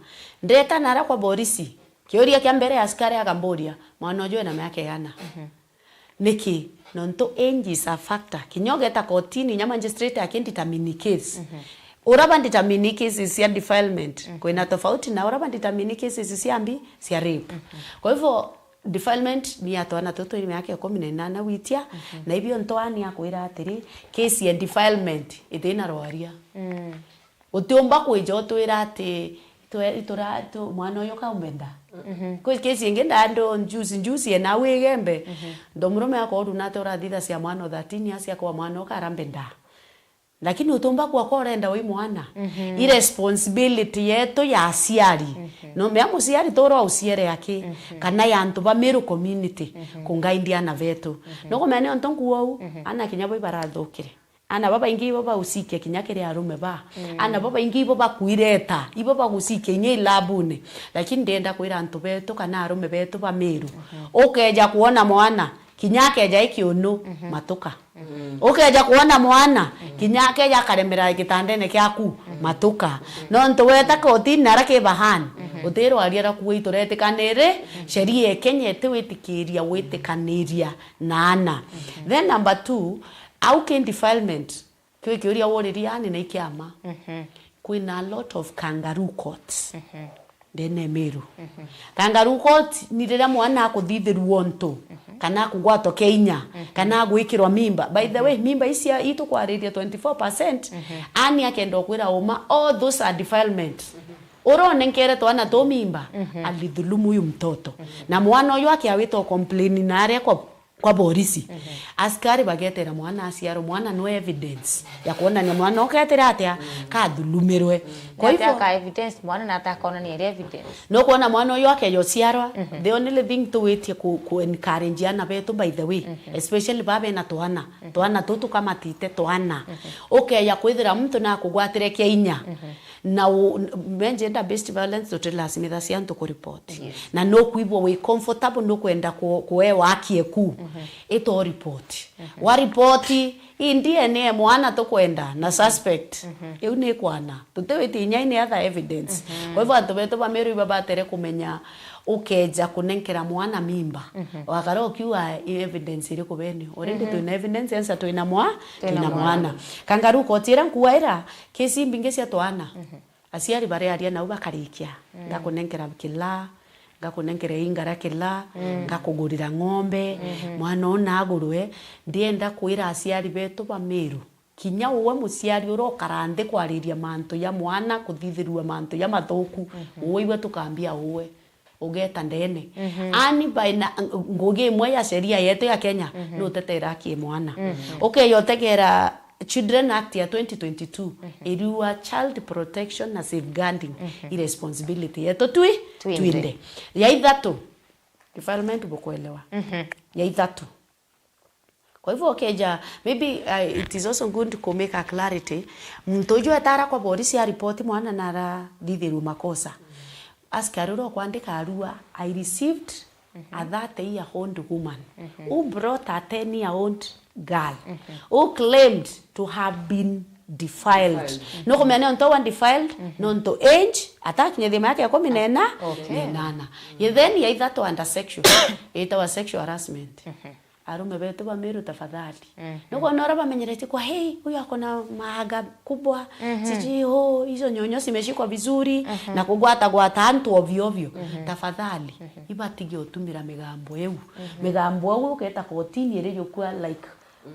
ndeta nara kwa borisi kioria kia mbere askari akamboria mwana ojo na miaka yana niki nonto age is a factor kinyogeta kotini nya magistrate akedetermine case uraba determine cases cia defilement kwina tofauti na uraba determine cases cia mbi cia rape. Kwa hivyo defilement ni atwana toto ni yake 18 witia na hivyo ntwani akwira atiri case ya defilement ithina rwaria utiomba kwejo twira ati itura mwana uyo kaumenda kwa case inge ndando njuzi na wigembe ndo murume akoru na tora thitha cia mwana 13 acia kwa mwana ukarambenda lakini utomba kwa korenda wi mwana irresponsibility yeto ya aciari no me amuciari toro uciere yake kana ya antu ba miru community kungaindia na vetu no komene ontongu wau ana kinya boi barathokire ana baba ingi baba usike kinya kire arume ba ana baba ingi baba kuireta ibo ba usike nye labune lakini ndenda kwira antu betu kana arume betu ba miru okeja kuona mwana kinyake ja ikiunu matuka okeja kuona mwana kinyake ja karemera gitandene kyaku matuka no ntweta koti narake bahan utero aliera kuitorete kanere sheria Kenya etwitikiria witikaniria nana then number 2 how can defilement kwikiuria woriria ni ikiama kwina a lot of kangaroo courts dene meru kangaroo court ni rira mwana akuthithiru onto kana kugwato Kenya kana gwikirwa mimba by the way mimba isia itu kwariria 24% ani akendo kwira uma all those are defilement urone nkere twana to mimba alidhulumu uyu mtoto na mwana uyu akiawito complain na aria kwa polisi askari bagetera mwana aciaro mwana no evidence ya kuona ni mwana oketera atia kadhulumirwe kwa hivyo ka evidence mwana na atakona ni evidence no kuona mwana uyu akeyo ciarwa the only thing to wait ku encourage ana betu by the way especially babe na twana tutu kama tite twana okay ya kwithira mtu na kugwatire kinya na gender based violence totela simida sianto ko report na no kuibwo we comfortable no kwenda kuewa akieku ito report wa report indie ne mwana to kwenda na suspect eune kwana tuteweti nyaine other evidence kwa hivyo atobeto ba meru baba tere kumenya ukeja kunenkera mwana mimba wakaro kiwa evidence iri kubeni already tuna evidence yansa tuna mwana kangaru kotira nkuwaira kesi mbinge cia twana aciari bare aria na ubakarikia ngakunenkera kila ngakunenkera ingara kila ngakugurira ng'ombe mwana ona agurwe ndienda kwira aciari betu ba meru kinya uwe muciari urokarande kwariria mantu ya mwana kuthithirua mantu ya mathuku uwe tukambia uwe ugeta ndene ani baina ngoge imwe ya sheria yetu ya Kenya no tetera ki mwana okay yotegera Children Act ya 2022 iriwa child protection na safeguarding irresponsibility yetu twinde ya ithatu defilement bukuelewa ya ithatu kwa hivyo okeja maybe it is also good to make a clarity mtojo atara kwa polisi ya report mwana nara dithiru makosa askari ro kwandika arua I received a 30-year-old woman who brought a 10-year-old girl who claimed to have been defiled. No kumene onto one defiled no onto age attack nye thima yake 18 ye then ya either to under sexual it was sexual harassment arume betu ba meru tafadhali no kwa nora bamenyerete kwa hey huyu akona mahaga kubwa siji hizo nyonyo zimeshikwa vizuri na kugwata antu ovyo tafadhali ibatige utumira migambo eu keta kotini ere yokwa like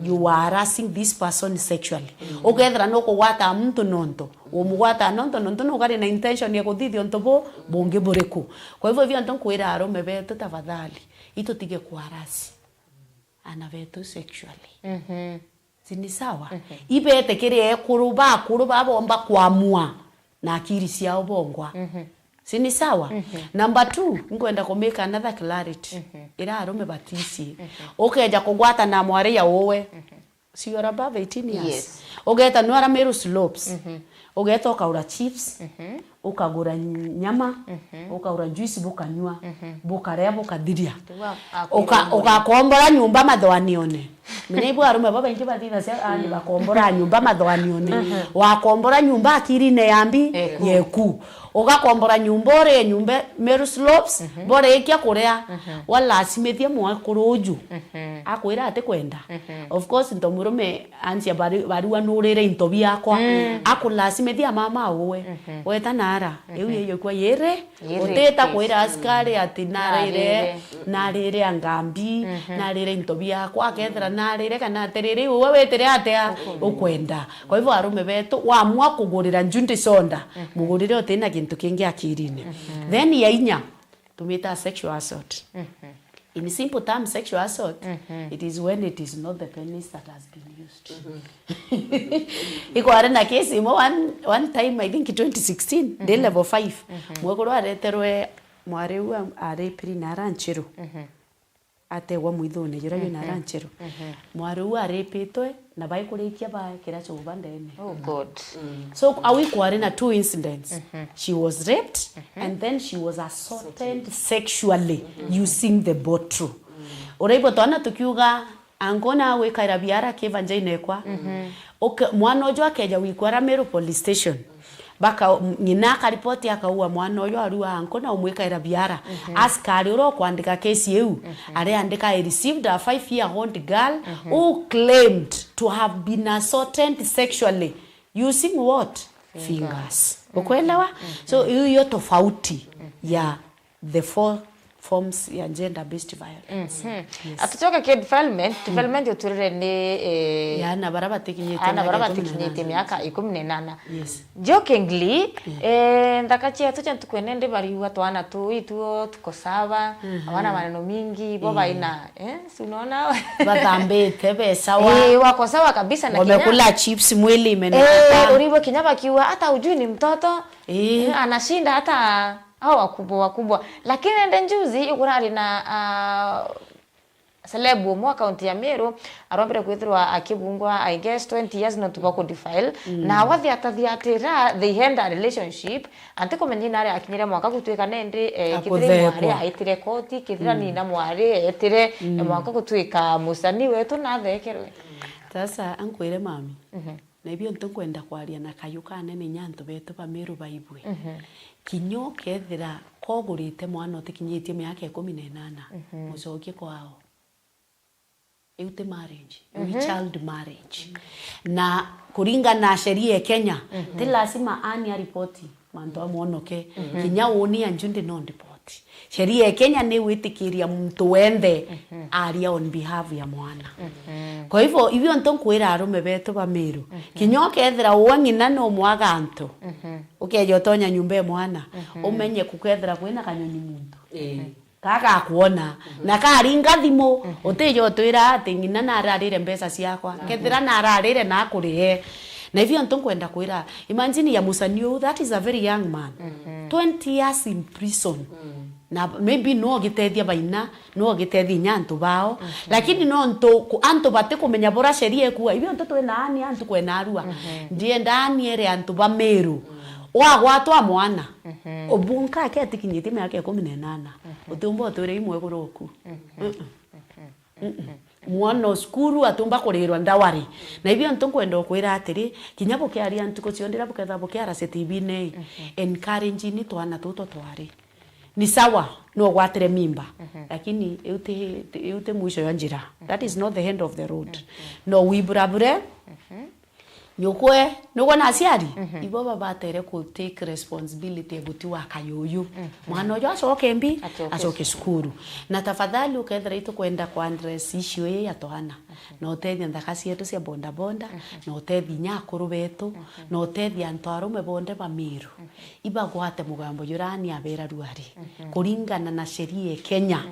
you are harassing this person sexually ogethra no kugwata mtu nonto umugwata nonto no gari na intention ya kuthithio ntobo bonge boreku kwa hivyo hivyo ntonkwira arume betu tafadhali itutige kuharasi ana vetu sexually sini sawa ibete kire kuruba bomba kuamua na akiri cia obongwa sini sawa number 2 ngwenda ku make another clarity ira arume batisi okeja kugwata na mware ya wowe si you are above 18 years ogeta nwara meru slopes ogeta okaura chiefs ukagura nyama ukagura juice bukanywa bukaria bukathiria ukakombora nyumba mathwanione Minaibu arume baba ingi bathina cia ani bakombora nyumba mathwanione wakombora nyumba akirine yambi yeku ugakombora nyumba ore nyumba Meru Slopes bore ikia kuria wala simethia mwa kuruju akwira ate kwenda of course ntomurume ansia barua nurire intobi yakwa akula simethia mama we weta nara eyo kwa yere uteta kwira askari ati narire angambi narire intobi yakwa akethera narire kana aterere we wetere atea ukwenda kwa hivyo arume betu waamua kugurira njundi sonda mugurire otena kintu kingi akirine then ya inya tumita sexual assault in simple terms sexual assault it is when it is not the penis that has been used iko arena case one time I think 2016 day level 5 mwekoro areterwe mwariu are prina ranchero ategwa mwithone jura na ranchero mwariu arepitwe na bai kurikia ba kiracho ubandene Oh God. So awi kwarina 2 incidents she was raped and then she was assaulted sexually using the bottle uraibo twana tukiuga angona we kaira biara kivanjaine kwa mwana ojo akeja wikwara Meru police station baka nyina ka report akaua mwana oyo arua ankona umwikaira biara askari uro kwandika case yeu are andika I received a 5-year-old girl who claimed to have been assaulted sexually using what fingers ukwelewa so hiyo tofauti ya the 4 forms ya gender based violence atutoka ke development uturire ni yana baraba tekinyete miaka 18 yes jokingly ndakachia tucha tukwenende bariwa twana tuituo tukosaba hawana maneno mingi boba ina si unaona bathambete besa wako sawa kabisa na wamekula chips mwili imenata uribo kinyaba kiwa hata ujui ni mtoto anashinda hata hao wakubwa lakini ende njuzi ukurari na celebu mwa county ya Meru arombere kwithirwa akibungwa I guess 20 years not to defile na wathi atathiatira they had a relationship antiko menyina ari akinyire mwaka gutwika nende kithire mwari aitire koti kithira ni na mwari etire mwaka gutwika musani wetu na thekerwe sasa ankwire mami na ibyo ntokwenda kwaria na kayuka nene nyanto beto ba Meru baibwe kinyo kethira kogurite mwana otikinyitie miaka 18 mucokie kwao eute marriage child marriage na kuringa na sheria ya Kenya ti lazima ani ripoti manto amonoke kinya woni anjunde non report sheria ya Kenya ni witikiria mtu wende aria on behalf ya mwana kwa hivyo ivyo ntonkwira arume beto ba Meru kinyo kethira wangina no mwaganto ukeje tonya nyumba mwana umenye kukethira kwina kanyoni muntu kaka kuona na karinga thimo utejo twira ati ngina na ararire mbesa ciakwa kethira na ararire na kurihe na hivyo ntonkwenda kwira imagine ya Musanio that is a very young man 20 years in prison na maybe no gitethia baina no gitethi nyantu bao lakini no nto anto bate kumenya bora sheria kuwa hivyo ntoto nani antu kwena arua ndie ndani ere antu ba Meru wagwatwa mwana obunka aketikinyite miaka 18 utumbo tore imwe guruku mwana skuru atumba kurirwa ndawari na hivyo ntonkwenda kwira atiri kinyabo kiaria ntuko ciondera buketha bukiara CTV nei encourage ni twana tuto twari ni sawa no gwatire mimba lakini eute mwisho ya njira that is not the end of the road no wibrabure nyokwe nuko na ciari ibo baba tere ku take responsibility guti wa kayoyo mwana ojo acoke mbi acoke skuru na tafadhali ukethera itu kwenda kwa address issue ya tohana no tethia ndakasi yetu cia bonda no tethi nyakuru betu no tethia ntwarume bonde ba Meru iba gwate mugambo yurani abera ruari kuringana na sheria Kenya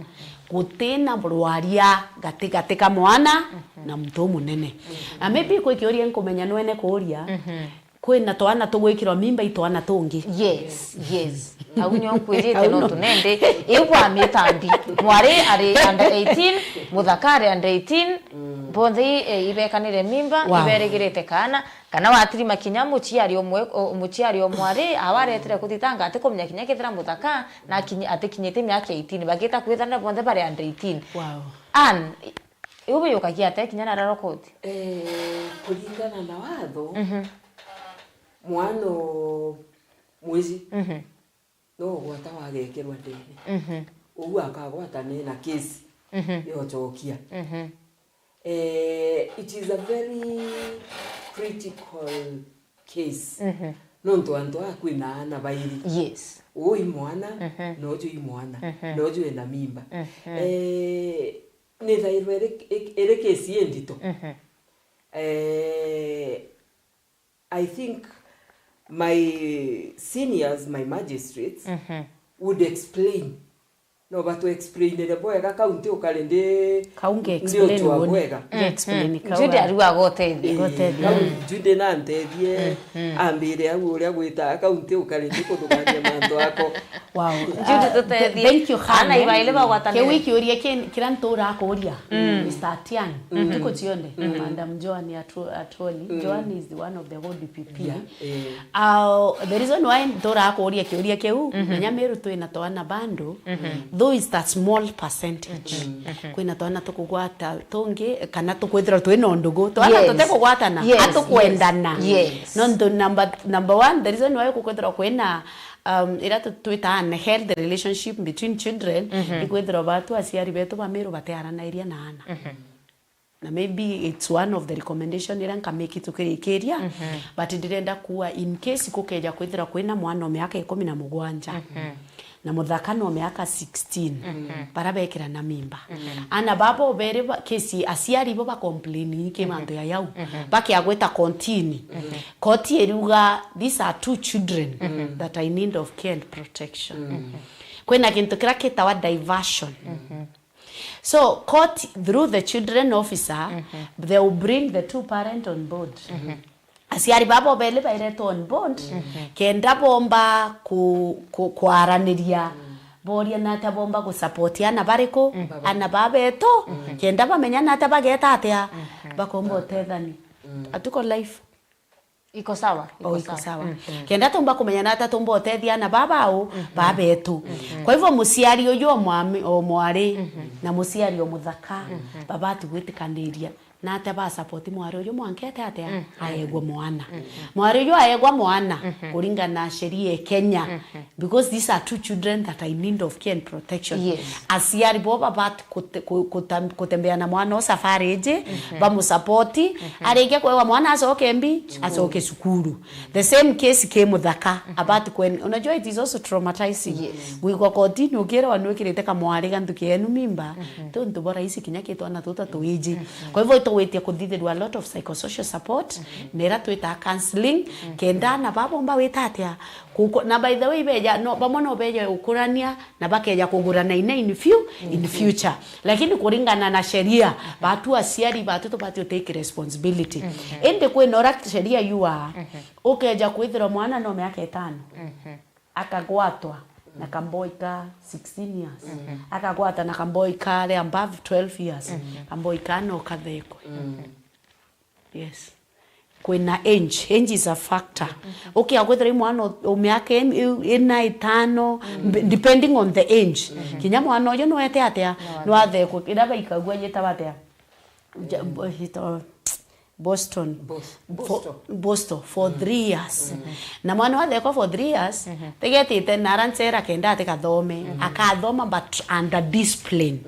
gutena burwaria gatika mwana na mtu munene na maybe kwikioria nkumenya nwene kuria kwina twana tugwikirwa mimba itwana tungi yes aunyo kwirite no tunende ibwa mitambi mwari ari under 18 muthakari under 18 bonthe ibekanire mimba Wow. iberegirite kana watiri makinya muciari omwari awaretire kutitanga ati kumenya kinya kithira muthaka na ati kinyite miaka 18 bagita kwithana bonthe bari under 18. Wow. An ubu yukagia ate kinya na rarokoti kulingana na watho mwano mwezi no gwata wagekerwa ndene ugu akagwatane na kesi yochokia. It is a very critical case. Nonto anto akwina ana bairi. yes Oi mwana nojo imwana nojo ena mimba. Ni thairo ere kesi endito. I think my seniors, my magistrates would explain. No, but to explain the boy ka county ukalende Kaunge explain wega. explain Jude ariwa gotethi Jude na nteithie ambire agu uria gwita county ukalende kuthukania manto ako. Wow. Jude tutethi Thank you Hannah. ana ibaile bagwatane Ke wiki uria kira ntura akoria Mr. Tian tuko tionde Madam Joan Atoli. Joan is the one of the whole DPP. The reason why ntura akoria ke uria keu nyameru twina twana bando though is that small percentage. Kwina twana tukugwata tonge kana tukwithira twina ndugu twana tutekugwatana atukwendana. No number one, the reason why kukwithira kwina ira tuita unhealthy relationship between children ikwithira batu aciari betu bamiru batearana iria na ana. Na maybe it's one of the recommendation ira nka make it ukirikiria but ndirenda kuwa in case kukeja kwithira kwina mwana miaka 17 na muthakano miaka 16 barabekira na mimba ana babo bere kesi aciari bo ba complain ke manto ya yau bakiagweta continue koti eruga these are two children that I need of care and protection kwena kintu kira kitawa diversion. So court through the children officer they will bring the two parents on board. Asiari babo bele baireto on board kenda bomba kuaraniria boria nata bomba ku supportiana bariko ana babeto kenda bamenya nata bageta atia bakombo tethani atuko life iko sawa iko sawa kenda tumba kumenya nata tumbo tethia na babao babetu. Kwa hivyo musiari uyu omwari na musiari omuthaka babatu gwitikaniria na ate ba support mwari uyu mwankete ate aegwa mwana mwari uyu aegwa mwana kuringa na sheria Kenya because these are two children that I need of care and protection. Asiari bo babat kutembea na mwana safari eje ba mu support arege kwa mwana asoke mbi asoke sukuru. The same case came muthaka about when unajua it is also traumatizing. We go continue kera wanwekirete kama mwari gantuke enu mimba tonto bora isi kinyake na tuta tuiji. Kwa hivyo wetia kuthithirwa a lot of psychosocial support nera twita counseling kenda na babomba witatia na by the way beja no bamono beja ukurania na bakeja kugurana in future lakini kuringana na sheria batu asiari batu to batu take responsibility ende kwenora sheria yua ukeja kwithira mwana no miaka 5 akagwatwa na kamboika 16 years akagwata na kamboika le above 12 years kamboika no katheko. Yes, kwina age is a factor. Okay, agwethera mwana miaka 5 depending on the age kinya mwana uyu no ete atia no atheko kidaba ikagwa yetabatea Boston for 3 years. Na mwana wa theko for 3 years tegetite naransera kenda ate kathome akathoma but under discipline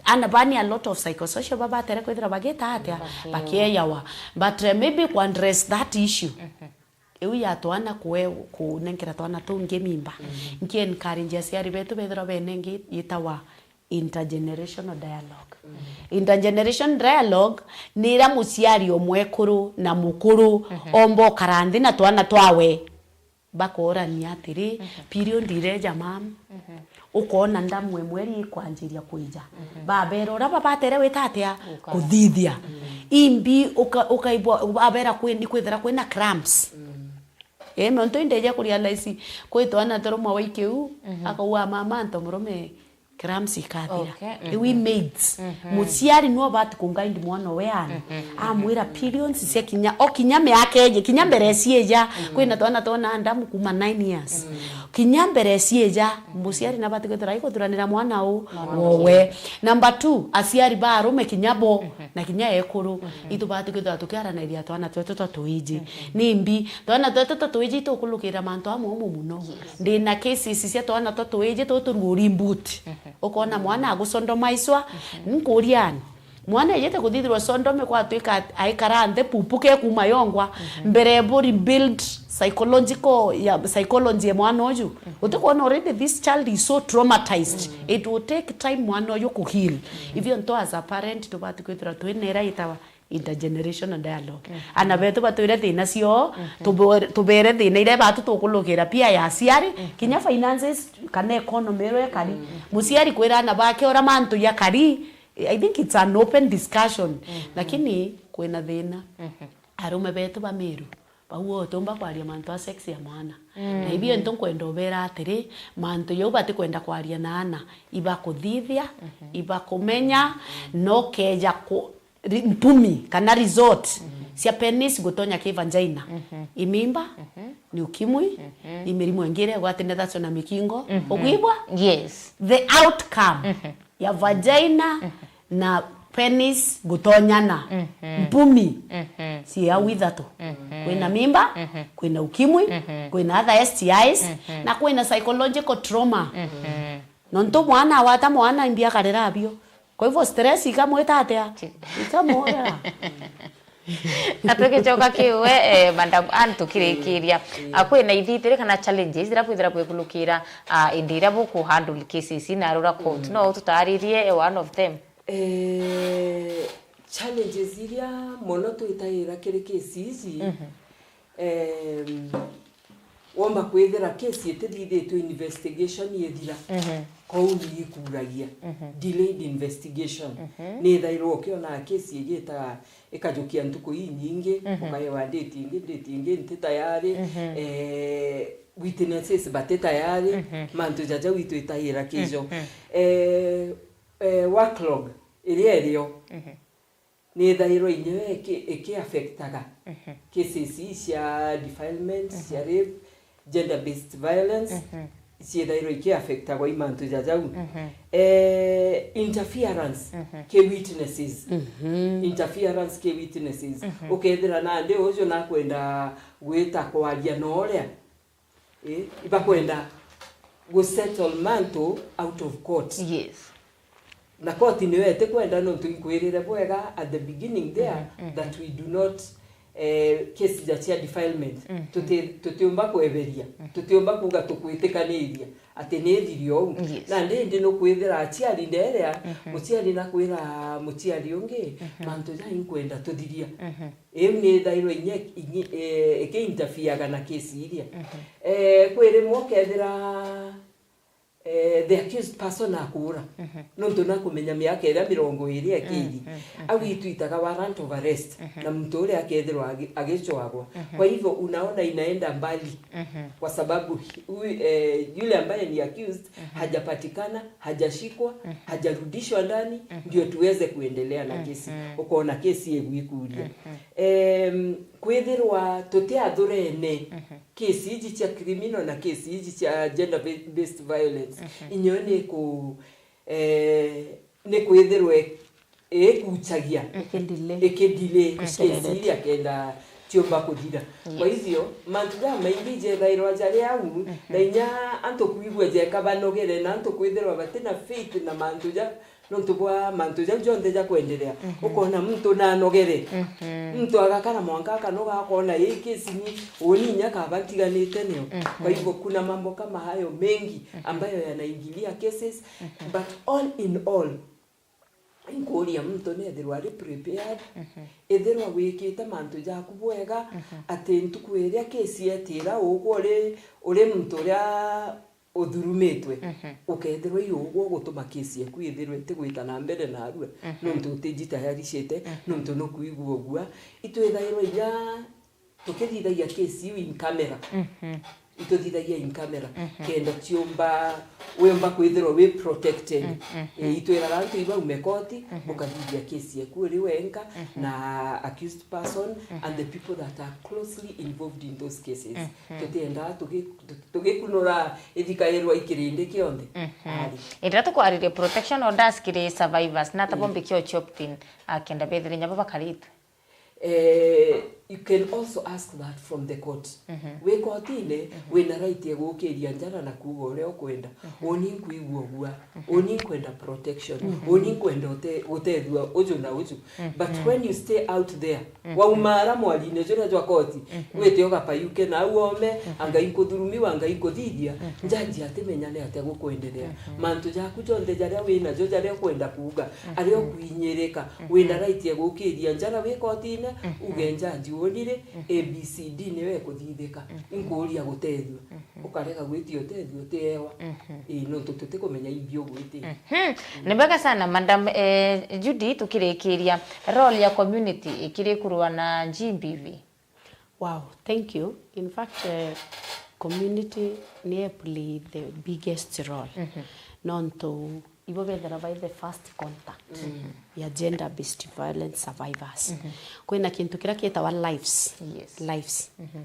and bani a lot of psychosocial baba tere kwithira bageta atia bakieyawa but maybe ku address that issue ewi ya twana ku nenkera twana tunge mimba nki encourage asiari betu bethira benengi yitawa intergenerational dialogue. Intergenerational dialogue nira musiari omwekuru na mukuru ombo karandi na twana twawe bakora ni atiri period ireja mam ukona ndamwe mweri kwanjiria kuija baberora babatere wetatia kuthithia imbi ukaibwa abera kwendi kwithira kwina cramps monto indeja kurealize kwitwana toro mwa waikeu akawa mama ntomrome cramps ikathira Okay. we maids muciari no bati kungaindi mwana weana amwira periods cia kinya o kinya me akeje kinya mbere cieja kwina twana ndamu kuma 9 years kinya mbere cieja muciari na bati gwithira iguturanira mwana u wowe. Number 2 aciari ba arume kinyabo na kinya ekuru itu bati gwithira tukiaraniria twana twetu tuiji nimbi twana twetu tuiji tukulukira mantu amwe muno ndina cases cia twana tuiji tuturuguri boot ukona mwana agusondomaiswa nkuriani mwana yete kuthithirwa sondome kwa twika aikara nthe pupuke kuma yongwa mbere body build psychology mwana oju utikona already this child is so traumatized it will take time mwana oju ku heal even though as a parent to bati kwithira twinera itawa intergenerational dialogue ana betu batwire thina cio tubere thina ire batu tukulukira pia ya ciari kinya finances kana economy ro kari muciari kwira na bake ora mantu ya kari. I think it's an open discussion lakini kwina thina arume betu ba miru pauo tomba kwaria mantu a sex ya mwana na ibio nto kwenda obera atiri mantu yo bati kwenda kwaria na ana iba kuthithia iba kumenya no keja ku mpumi kana resort cia penis gutonya ke vagina imimba ni ukimwi imirimo ngire gwatene thato na mikingo ogwibwa Yes. the outcome ya vagina na penis gutonyana mpumi si ya withato kwina mimba kwina ukimwi kwina other STIs na kwina psychological trauma nonto mwana wata mwana imbia karera abio kwa hivyo stress ikamweta atia ikamwora atukichoka kiwe madam antu kirikiria akwina ithitire kana challenges ira kwithira kwikulukira indira buku handle cases na rura court no tutaririe one of them. Challenges iria mono twitaira kiri cases wamba kwithira case itithithitwe investigation yethira kou ni ikuragia delayed investigation ni thairwo kiona case igita ikajukia ntuku nyingi ukayewa date ingi nti tayari witnesses bate tayari mantu jaja witu itaira kijo workload irio ni thairwo inyewe iki affectaga cases cia defilement cia rape gender based violence siethairo iki affecta kwa imantu jajau interference ke witnesses interference ke witnesses ukethira na ndi ucio na kwenda gwita kwaria no ria iba kwenda go settlement out of court. Yes. Na court ni wete kwenda no tuikwirire bwega at the beginning there that we do not case ya defilement tutiumba kweberia tutiumba kuga tukwitikaniria ati ni thirio na ndi no kwithira aciari nderea muciari na kwira muciari ungi mantu ja inkwenda tuthiria ni thairo inye ike interfere na case iria kwire mokethira the accused person akura no ndona kumenya miaka ira 20 akiri awituitaga warrant of arrest na mtu ule akethirwa agicwagwa kwa hivyo unaona inaenda mbali kwa sababu yule ambaye ni accused hajapatikana hajashikwa hajarudishwa ndani ndio tuweze kuendelea na kesi ukoona kesi egwikuria kwethirwa tutiathurene kesi hizi cha criminal na kesi hizi cha gender based violence inyone ku ne kwethirwe kuchagia ekendile kesi ya kenda tiomba kuthira kwa hivyo mantuga maingi je thairwa jari au na inya anto kuigwe je kabanogere na anto kwethirwa batena faith na mantuja no tubwa mantuja jonde ja kuendelea ukona mtu na nogere mtu agakana mwanka kanoga akona hii kesi ni oninya kabatiganite neo kwa hivyo kuna mambo kama hayo mengi ambayo yanaingilia cases but all in all inkuria mtu ne thirwa prepared ethirwa wikite mantu jaku bwega ati ntukweria kesi etira ugo uri mtu ria uthurumitwe ukethirwa yugo gutuma kesi yaku ithirwe tigwita na mbere na arua no mtu tijitayarishite no mtu no kuigwa ogwa itwethairwa ya tukithithagia kesi in camera itotithagia in camera kenda tiumba wemba kwithirwo we protected itwira rantu iba umekoti mukathithia kesi yaku ri wenka na accused person and the people that are closely involved in those cases tutenda tugikunura ithikairwa ikirinde kionde ira tukwarire protection orders kire survivors na tabombe kyo choptin akenda bethirinya baba karitu. You can also ask that from the court. We courtine we na right ya gukiria njara na kugo ure okwenda oni kuigwa gwa oni kwenda protection oni kwenda utethwa uju na uju but when you stay out there wa umara mwali ne jora jwa court we te oga payuke na uome anga inkuthurumi wanga inkuthithia njaji atemenya ne ate gukwendelea mantu jaku jonde jaria we na jo jaria kwenda kuga ario kuinyereka we na right ya gukiria njara we courtine ugenjaji wonire ABCD niwe kuthithika inkuria gutethio ukarega gwitio tethio tewa no tutete kumenya ibyo gwiti nibega sana madam Judy tukirekiria role ya community ikirikurwa na GBV. Wow, thank you. In fact, community play the biggest role. Nonto ibo bethera by the first contact ya gender based violence survivors. Kwina kintu kira kietawa lives.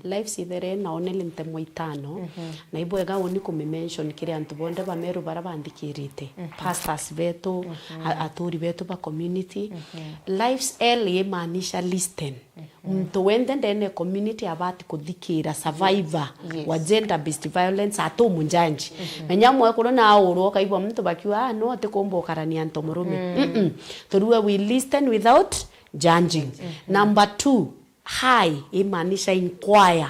Lives ithere na onele ntemo itano na ibo ega oni ku mention kire antu bonde ba meru barabandikirite pastors beto atori beto ba community lives ele maanisha listen mtu wende ndene community abati kuthikira survivor wa gender based violence atomunjanji menyamwe kurona auro kaibwa mtu bakiwa no te kombo karania ntomurume turuwe we listen without judging. Number 2, high imanisha inquire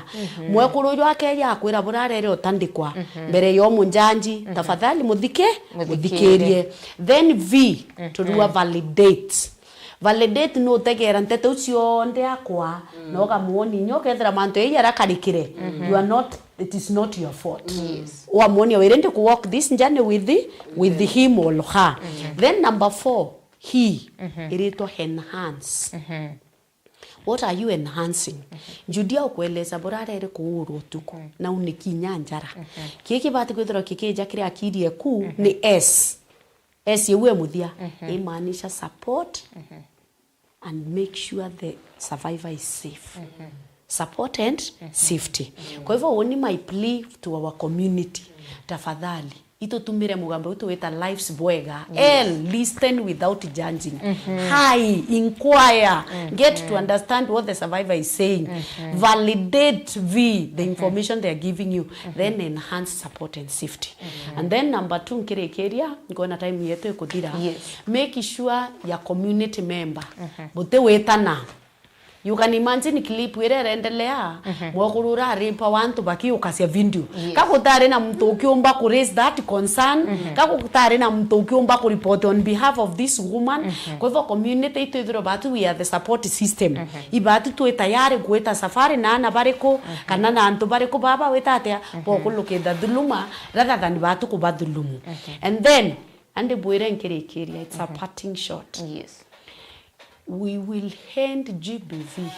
mwekuru yo akeya akwira burarere otandikwa mbere yo munjanji tafadhali muthikirie. Then V turuwa validate no tegera ntete ucio nde akwa no gamuoni nyokethera manto yera karikire you are not, it is not your fault. Wa muoni we rende ku walk this journey with him or her. Then number 4, he irito enhance. What are you enhancing? Judia ukueleza borarere kuuru tuko na unikinya njara kiki bati kwithira kikija kire akirie ku ni S yewe muthia imanisha support and make sure the survivor is safe. Support and safety. Kwa hivyo oni my plea to our community, tafadhali itutumire mugambo utuweta lives bwega listen without judging. High inquire, get to understand what the survivor is saying, validate the information they are giving you, then enhance support and safety. And then number 2 nkirekeria ngona time yetu ikuthira make sure ya community member bote wetana. You can imagine clip wire endelea mwakurura ripa wantu baki ukasia video kakutare na mtu ukiomba ku raise that concern kakutare na mtu ukiomba ku report on behalf of this woman. Kwa hivyo community itithiro batu we are the support system ibatu tu tayari kueta safari na ana bariko kana na antu bariko baba wetatea bokulukeda dhuluma rather than batu kubadhulumu. And then ande bwire nkirekeria it's a parting shot. We will end GBV.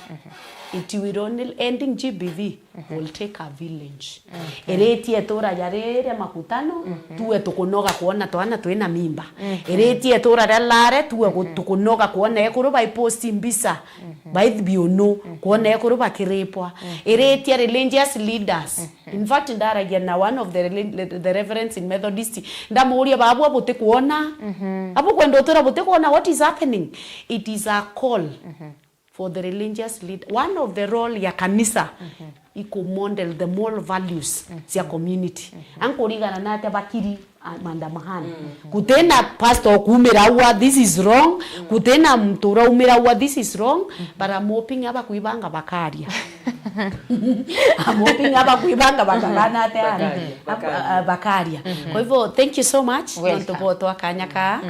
It will only ending GBV will take a village. Ereti etora yarere makutano tuwe tukunoga kuona twana twena mimba. Ereti etora dalare tuwe tukunoga kuona ekuru by posti mbisa by biono kuona ekuru bakirepwa. Ereti religious leaders. In fact ndara na one of the reverends in Methodist ndamuria babu abote kuona apo kwendo tora abote kuona what is happening. It is a call for the religious leader. One of the role ya kanisa iko model the moral values ya community. Anko rigana nate bakiri mandamahani. Kutena pastor kumira wa this is wrong. Kutena mtura umira wa this is wrong. But I'm hoping aba kuibanga bakaria. I'm hoping aba kuibanga bakalana te bakaria. Kwa hivyo thank you so much. Ntoboto akanyaka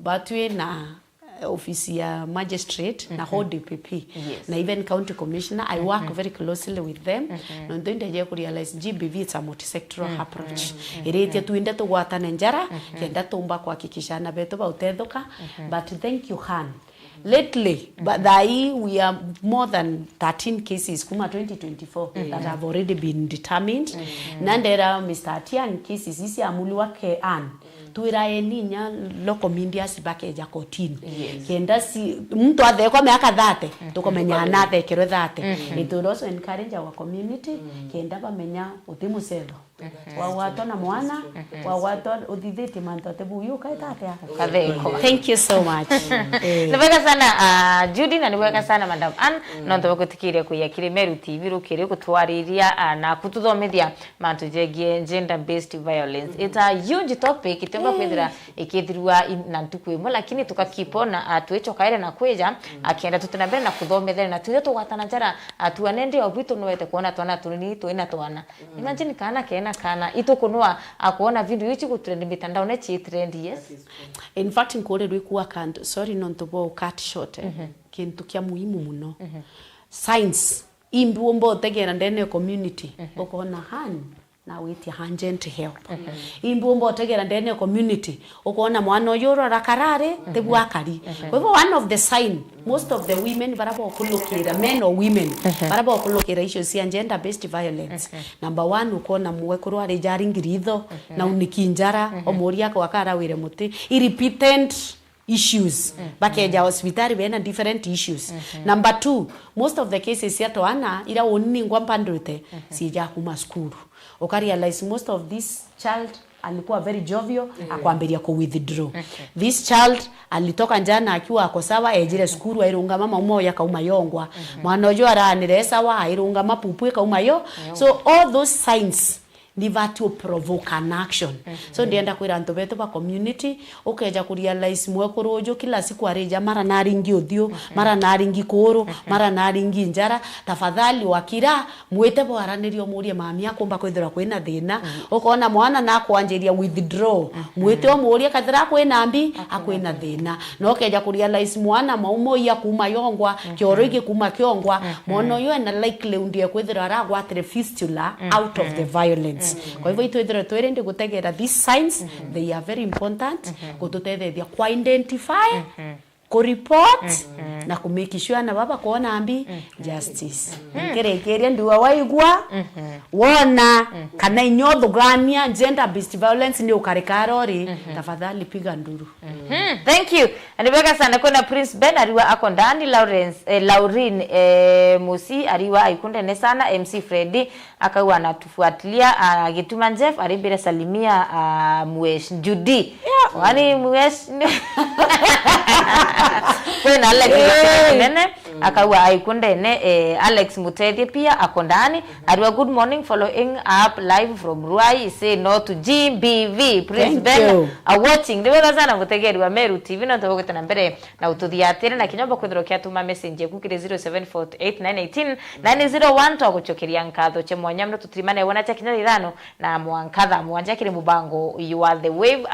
batwe na ofisi ya magistrate na DPP na even county commissioner. I work very closely with them. No ndio ndio ku realize GBV it's a multi-sectoral approach. Irete tuinde tugwatana njara kenda tumba kuhakikisha na beto ba utethoka. But thank you Han lately but we are more than 13 cases kuma 2024 that have already been determined nandera Mr. Atian cases isi amuliwa ke an tuiraeninya local media sibakeja kotini kenda si mtu athekwa miaka 30 tukomenya anathekero 30 it will also encourage our community kenda bamenya utimuselo wa watu na mwana wa watu udithiti mantote buyu kaitate katheko. Thank you so much. Nibega sana Judy na nibega sana Madam Ann no ntobakutikire kuyakire Meru TV rukire kutwariria na kututhomithia mantu jegie gender based violence. It's a huge topic itemba kwithira ikithirwa na ntukwemo lakini tukakipona twechokaire na kweja akienda tutinambere na kuthomethera na tuyo tugwatana njara tuanende obwito nwete kuona twana tunini twina twana. Imagine kana itokunwa akuona video ichi kutrend mitandao ne chi trend. Yes, in fact nkore rwikuwa kand sorry non to bo cut short kintu kya muhimu muno science imbuombo tegera ndene community okona han na witi hanjent help imbuombo tegera ndene community okona mwana oyoro rakarare tebwakari kwa hivyo one of the sign most of the women barabo kulokera men or women barabo kulokera issues ya gender based violence number 1 ukona muwe kurware jaringiritho na unikinjara omoria kwa kara wire muti repeated issues bakeja hospitali bena different issues number 2 most of the cases yato ana ila onni ngwampandrute sija kuma school realize most of this child alikuwa very jovial akwambiria ku withdraw this child alitoka njana akiwa ako sawa ejire school airunga mama umoya kauma yongwa mwana ojo aranire sawa airunga mapupu kauma yo so all those signs never to provoke an action so ndienda kwira antu betu ba community ukeja ku realize mwekorojo kila siku areja mara naringi othio mara naringi koro mara naringi njara tafadhali wakira mwete bwaranirio murie mami akomba kwithira kwina thina ukona mwana na kwanjiria withdraw mwete omurie kathira kwina mbi akwina thina no keja ku realize mwana maumo ya kuma yongwa kioro iki kuma kiongwa mono yo na likely undie kwithira aragwatire fistula out of the violence. Kwa hivyo itwethira twerende gutegera these signs they are very important gututethethia kwa identify ko report na ku make sure na baba kuona ambi justice kerekeria nduwa waigwa wona kana inyodhugania gender based violence ni ukarekarori tafadhali piga nduru. Thank you. Anibeka sana kuna Prince Ben ariwa ako ndani Laurin Musi ariwa aikunde ne sana MC Freddy akawa anatufuatilia Gituma Jeff aribira salimia Mwesh Judy wani Mwesh kwena Alex nene akawa aikunde ne Alex Mutedi pia ako ndani ariwa good morning following up live from Ruai say no to GBV Prince Ben watching ndibega sana gutegeri wa Meru TV no tobogeta na mbere na ututhiatire na kinyomba kwithiro kia tuma message kukire 0748919901 twaguchokeria nkatho che mwanya mno tutirimane wona cha kinya ithano na mwankatha mwanja kire mubango you are the wave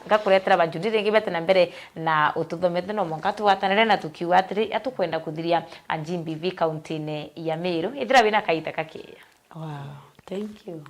ngakuretera bajudire ngibete na mbere na ututhomete no mwankatu watanere na tukiwa atiri atukwenda kuthiria GBV county ya Meru ithira bina kaita kakia. Wow, thank you.